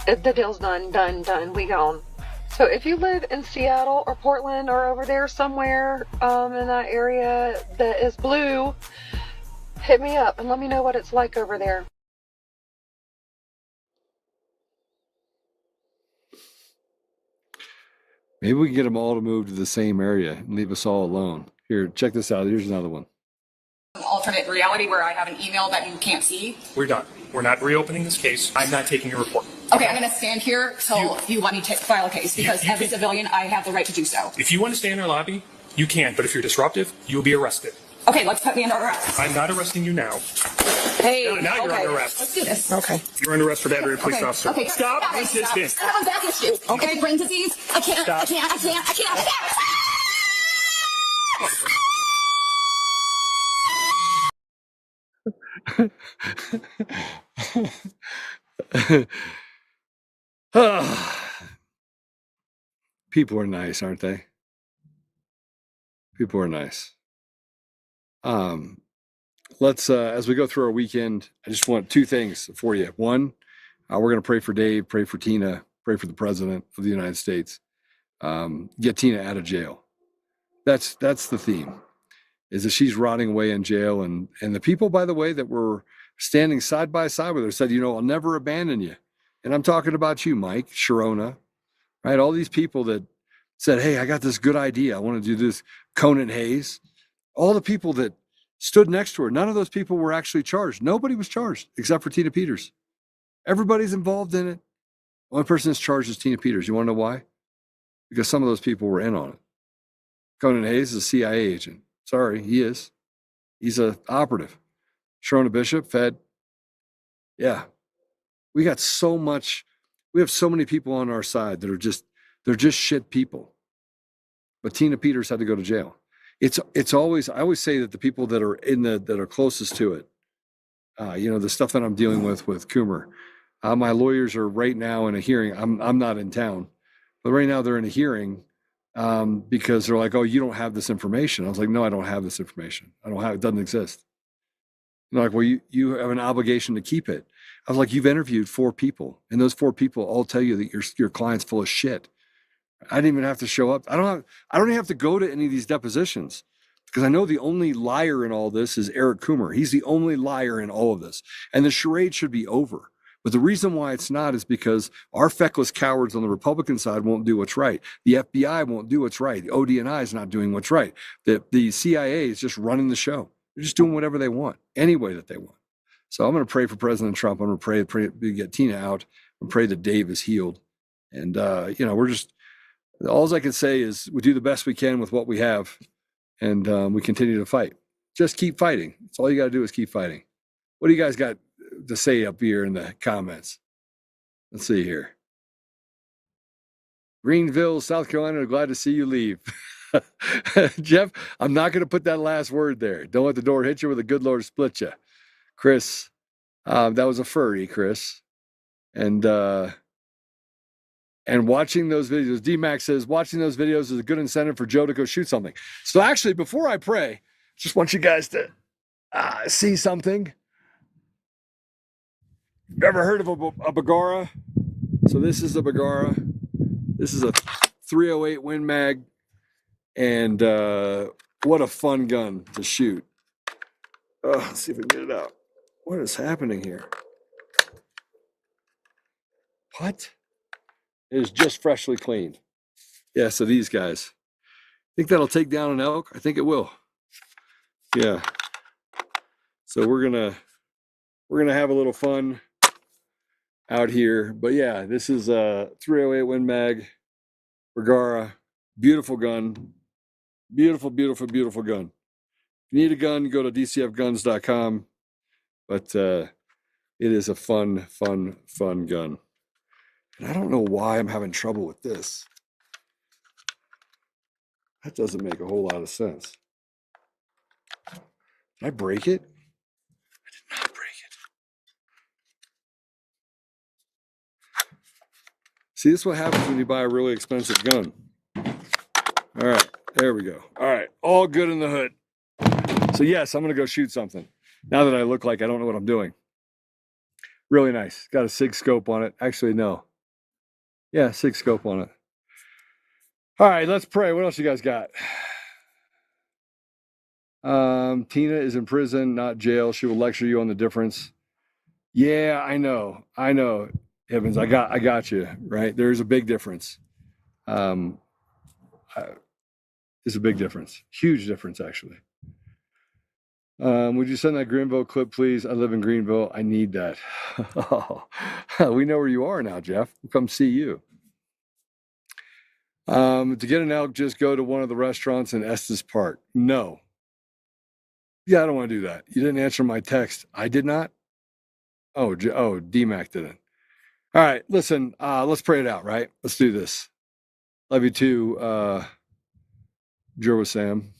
the deal's done, we gone. So if you live in Seattle or Portland or over there somewhere in that area that is blue, hit me up and let me know what it's like over there. Maybe we can get them all to move to the same area and leave us all alone. Here, check this out. Here's another one. Alternate reality where I have an email that you can't see. We're done. We're not reopening this case. I'm not taking your report. Okay, I'm going to stand here till you let me file a case because as a civilian, I have the right to do so. If you want to stay in our lobby, you can. But if you're disruptive, you'll be arrested. Okay, let's put me under arrest. I'm not arresting you now. Hey, now you're under arrest. Let's do this. Okay. You're under arrest for battery of a police officer. Okay. Stop resisting. I have a back issue. Okay, brain disease. I can't. Stop. I can't. People are nice, aren't they? People are nice. Let's as we go through our weekend, I just want 2 things for you. One, we're going to pray for Dave, pray for Tina, pray for the president of the United States. Get Tina out of jail. That's the theme, is that she's rotting away in jail. And the people, by the way, that were standing side by side with her said, I'll never abandon you. And I'm talking about you, Mike, Sharona, right? All these people that said, hey, I got this good idea. I want to do this. Conan Hayes, all the people that stood next to her, none of those people were actually charged. Nobody was charged except for Tina Peters. Everybody's involved in it. The only person that's charged is Tina Peters. You want to know why? Because some of those people were in on it. Conan Hayes is a CIA agent. Sorry, he is. He's an operative. Sharona Bishop, Fed. Yeah. We got so much. We have so many people on our side that are they're just shit people. But Tina Peters had to go to jail. It's always, I always say that the people that are that are closest to it, the stuff that I'm dealing with Coomer, my lawyers are right now in a hearing. I'm not in town, but right now they're in a hearing because they're like, oh, you don't have this information. I was like, no, I don't have this information. It doesn't exist. And they're like, well, you have an obligation to keep it. I was like, you've interviewed 4 people, and those 4 people all tell you that your client's full of shit. I didn't even have to show up. I don't even have to go to any of these depositions because I know the only liar in all this is Eric Coomer. He's the only liar in all of this. And the charade should be over. But the reason why it's not is because our feckless cowards on the Republican side won't do what's right. The FBI won't do what's right. The ODNI is not doing what's right. The CIA is just running the show. They're just doing whatever they want, any way that they want. So I'm going to pray for President Trump. I'm going to pray to get Tina out and pray that Dave is healed. And, we're just, all I can say is we do the best we can with what we have. And we continue to fight. Just keep fighting. That's all you got to do is keep fighting. What do you guys got to say up here in the comments? Let's see here. Greenville, South Carolina, glad to see you leave. Jeff, I'm not going to put that last word there. Don't let the door hit you with a good Lord split you. Chris, that was a furry, Chris. And watching those videos, D-Max says, watching those videos is a good incentive for Joe to go shoot something. So actually, before I pray, just want you guys to see something. Ever heard of a Bagara? So this is a Bagara. This is a 308 Win Mag. And what a fun gun to shoot. Let's see if we can get it out. What is happening here? What? It is just freshly cleaned. Yeah, so these guys. Think that'll take down an elk? I think it will. Yeah. So we're gonna have a little fun out here. But yeah, this is a 308 Win Mag Bergara. Beautiful gun. Beautiful, beautiful, beautiful gun. If you need a gun, go to dcfguns.com. But it is a fun, fun, fun gun. And I don't know why I'm having trouble with this. That doesn't make a whole lot of sense. Did I break it? I did not break it. See, this is what happens when you buy a really expensive gun. All right, there we go. All right, all good in the hood. So yes, I'm gonna go shoot something. Now that I look like I don't know what I'm doing. Really nice. Got a SIG scope on it. Actually, no. Yeah, SIG scope on it. All right, let's pray. What else you guys got? Tina is in prison, not jail. She will lecture you on the difference. Yeah, I know, Evans. I got you. Right, there's a big difference. There's a big difference, huge difference, actually. Would you send that Greenville clip, please? I live in Greenville. I need that. Oh, we know where you are now, Jeff. We'll come see you. To get an elk, just go to one of the restaurants in Estes Park. No. Yeah, I don't want to do that. You didn't answer my text. I did not? Oh, DMAC didn't. All right, listen, let's pray it out, right? Let's do this. Love you too, Joe Sam.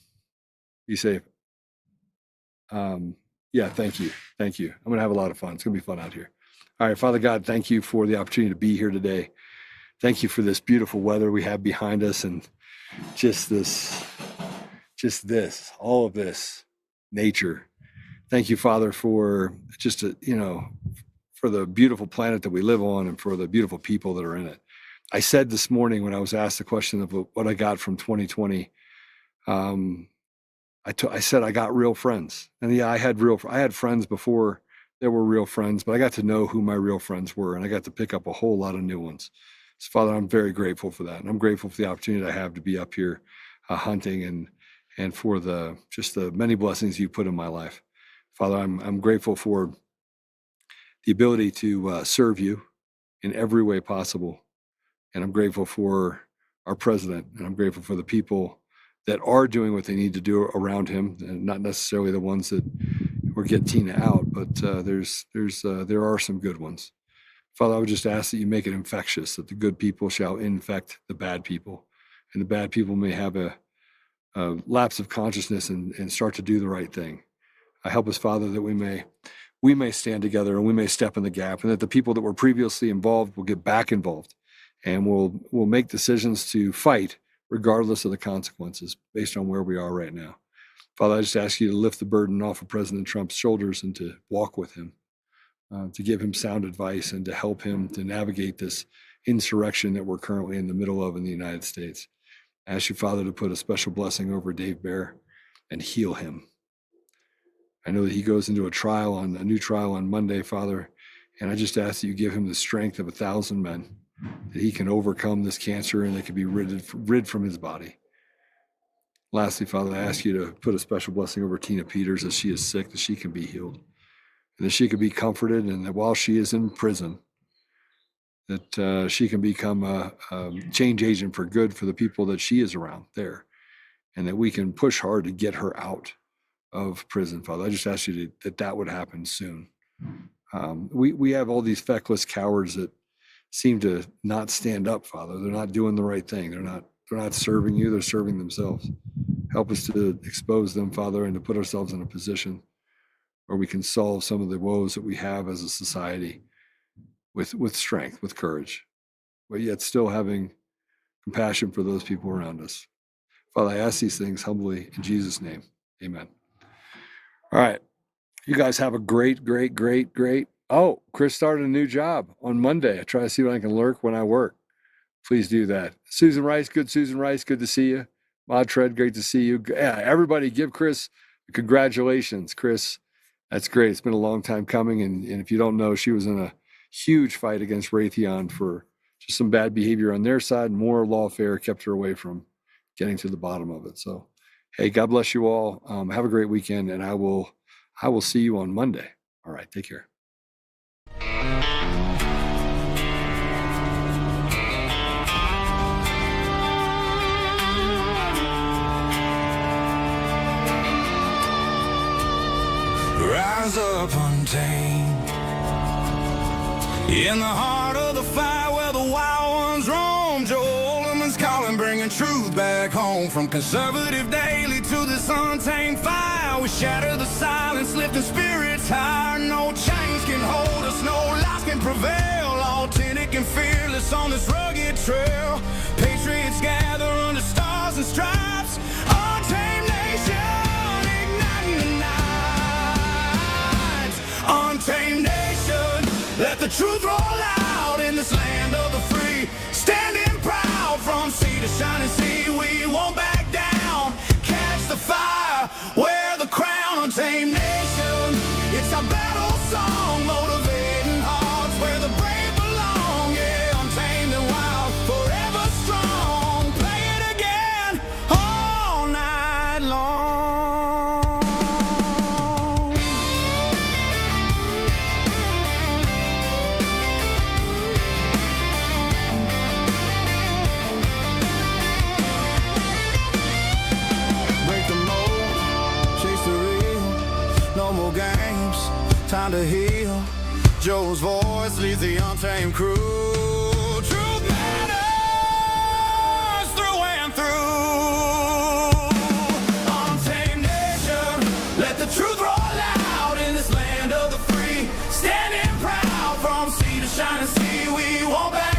Be safe. Yeah, thank you. Thank you. I'm going to have a lot of fun. It's going to be fun out here. All right, Father God, thank you for the opportunity to be here today. Thank you for this beautiful weather we have behind us and all of this nature. Thank you, Father, for for the beautiful planet that we live on and for the beautiful people that are in it. I said this morning when I was asked the question of what I got from 2020, I said I got real friends. And yeah, I had friends before there were real friends, but I got to know who my real friends were, and I got to pick up a whole lot of new ones. So, Father, I'm very grateful for that. And I'm grateful for the opportunity I have to be up here hunting and for the many blessings you put in my life. Father, I'm grateful for the ability to serve you in every way possible. And I'm grateful for our president, and I'm grateful for the people that are doing what they need to do around him, and not necessarily the ones that will get Tina out, but there are some good ones. Father, I would just ask that you make it infectious, that the good people shall infect the bad people, and the bad people may have a lapse of consciousness and start to do the right thing. I help us, Father, that we may stand together and we may step in the gap, and that the people that were previously involved will get back involved, and we'll make decisions to fight regardless of the consequences based on where we are right now. Father, I just ask you to lift the burden off of President Trump's shoulders and to walk with him, to give him sound advice and to help him to navigate this insurrection that we're currently in the middle of in the United States. I ask you, Father, to put a special blessing over Dave Bear and heal him. I know that he goes into a new trial on Monday, Father, and I just ask that you give him the strength of 1,000 men, that he can overcome this cancer and that can be rid from his body. Lastly, Father, I ask you to put a special blessing over Tina Peters as she is sick, that she can be healed, and that she can be comforted, and that while she is in prison, that she can become a change agent for good for the people that she is around there. and that we can push hard to get her out of prison, Father. I just ask you that would happen soon. We have all these feckless cowards that seem to not stand up, Father. They're not doing the right thing. They're not serving you. They're serving themselves. Help us to expose them, Father, and to put ourselves in a position where we can solve some of the woes that we have as a society with strength, with courage, but yet still having compassion for those people around us. Father, I ask these things humbly in Jesus' name. Amen. All right. You guys have a great. Oh, Chris started a new job on Monday. I try to see what I can lurk when I work. Please do that. Susan Rice, good to see you. Maud Tread, great to see you. Yeah, everybody give Chris congratulations, Chris. That's great. It's been a long time coming. And if you don't know, she was in a huge fight against Raytheon for just some bad behavior on their side. More lawfare kept her away from getting to the bottom of it. So, hey, God bless you all. Have a great weekend, and I will see you on Monday. All right, take care. Rise up untamed in the heart of the fight where the wild ones roam. Joe Oltmann's calling, bringing truth back home. From conservative daily to this untamed fire, we shatter the silence, lifting spirits higher. No chains can hold us, no lies can prevail. Authentic and fearless on this rugged trail. Patriots gather under stars and stripes. Untamed nation, igniting the night. Untamed nation, let the truth roll out in this land of the free. Standing proud from sea to shining sea, we won't back down. Catch the fire, wear the crown. Untamed nation, it's our battle song, motivating hearts where the brave belong. Yeah, untamed and wild, forever strong. Play it again all night long. Break the mold, chase the real. No more games, time to heal. Joe's voice leads the untamed crew. Truth matters through and through. Untamed nation, let the truth roll out in this land of the free. Standing proud from sea to shining sea, we won't back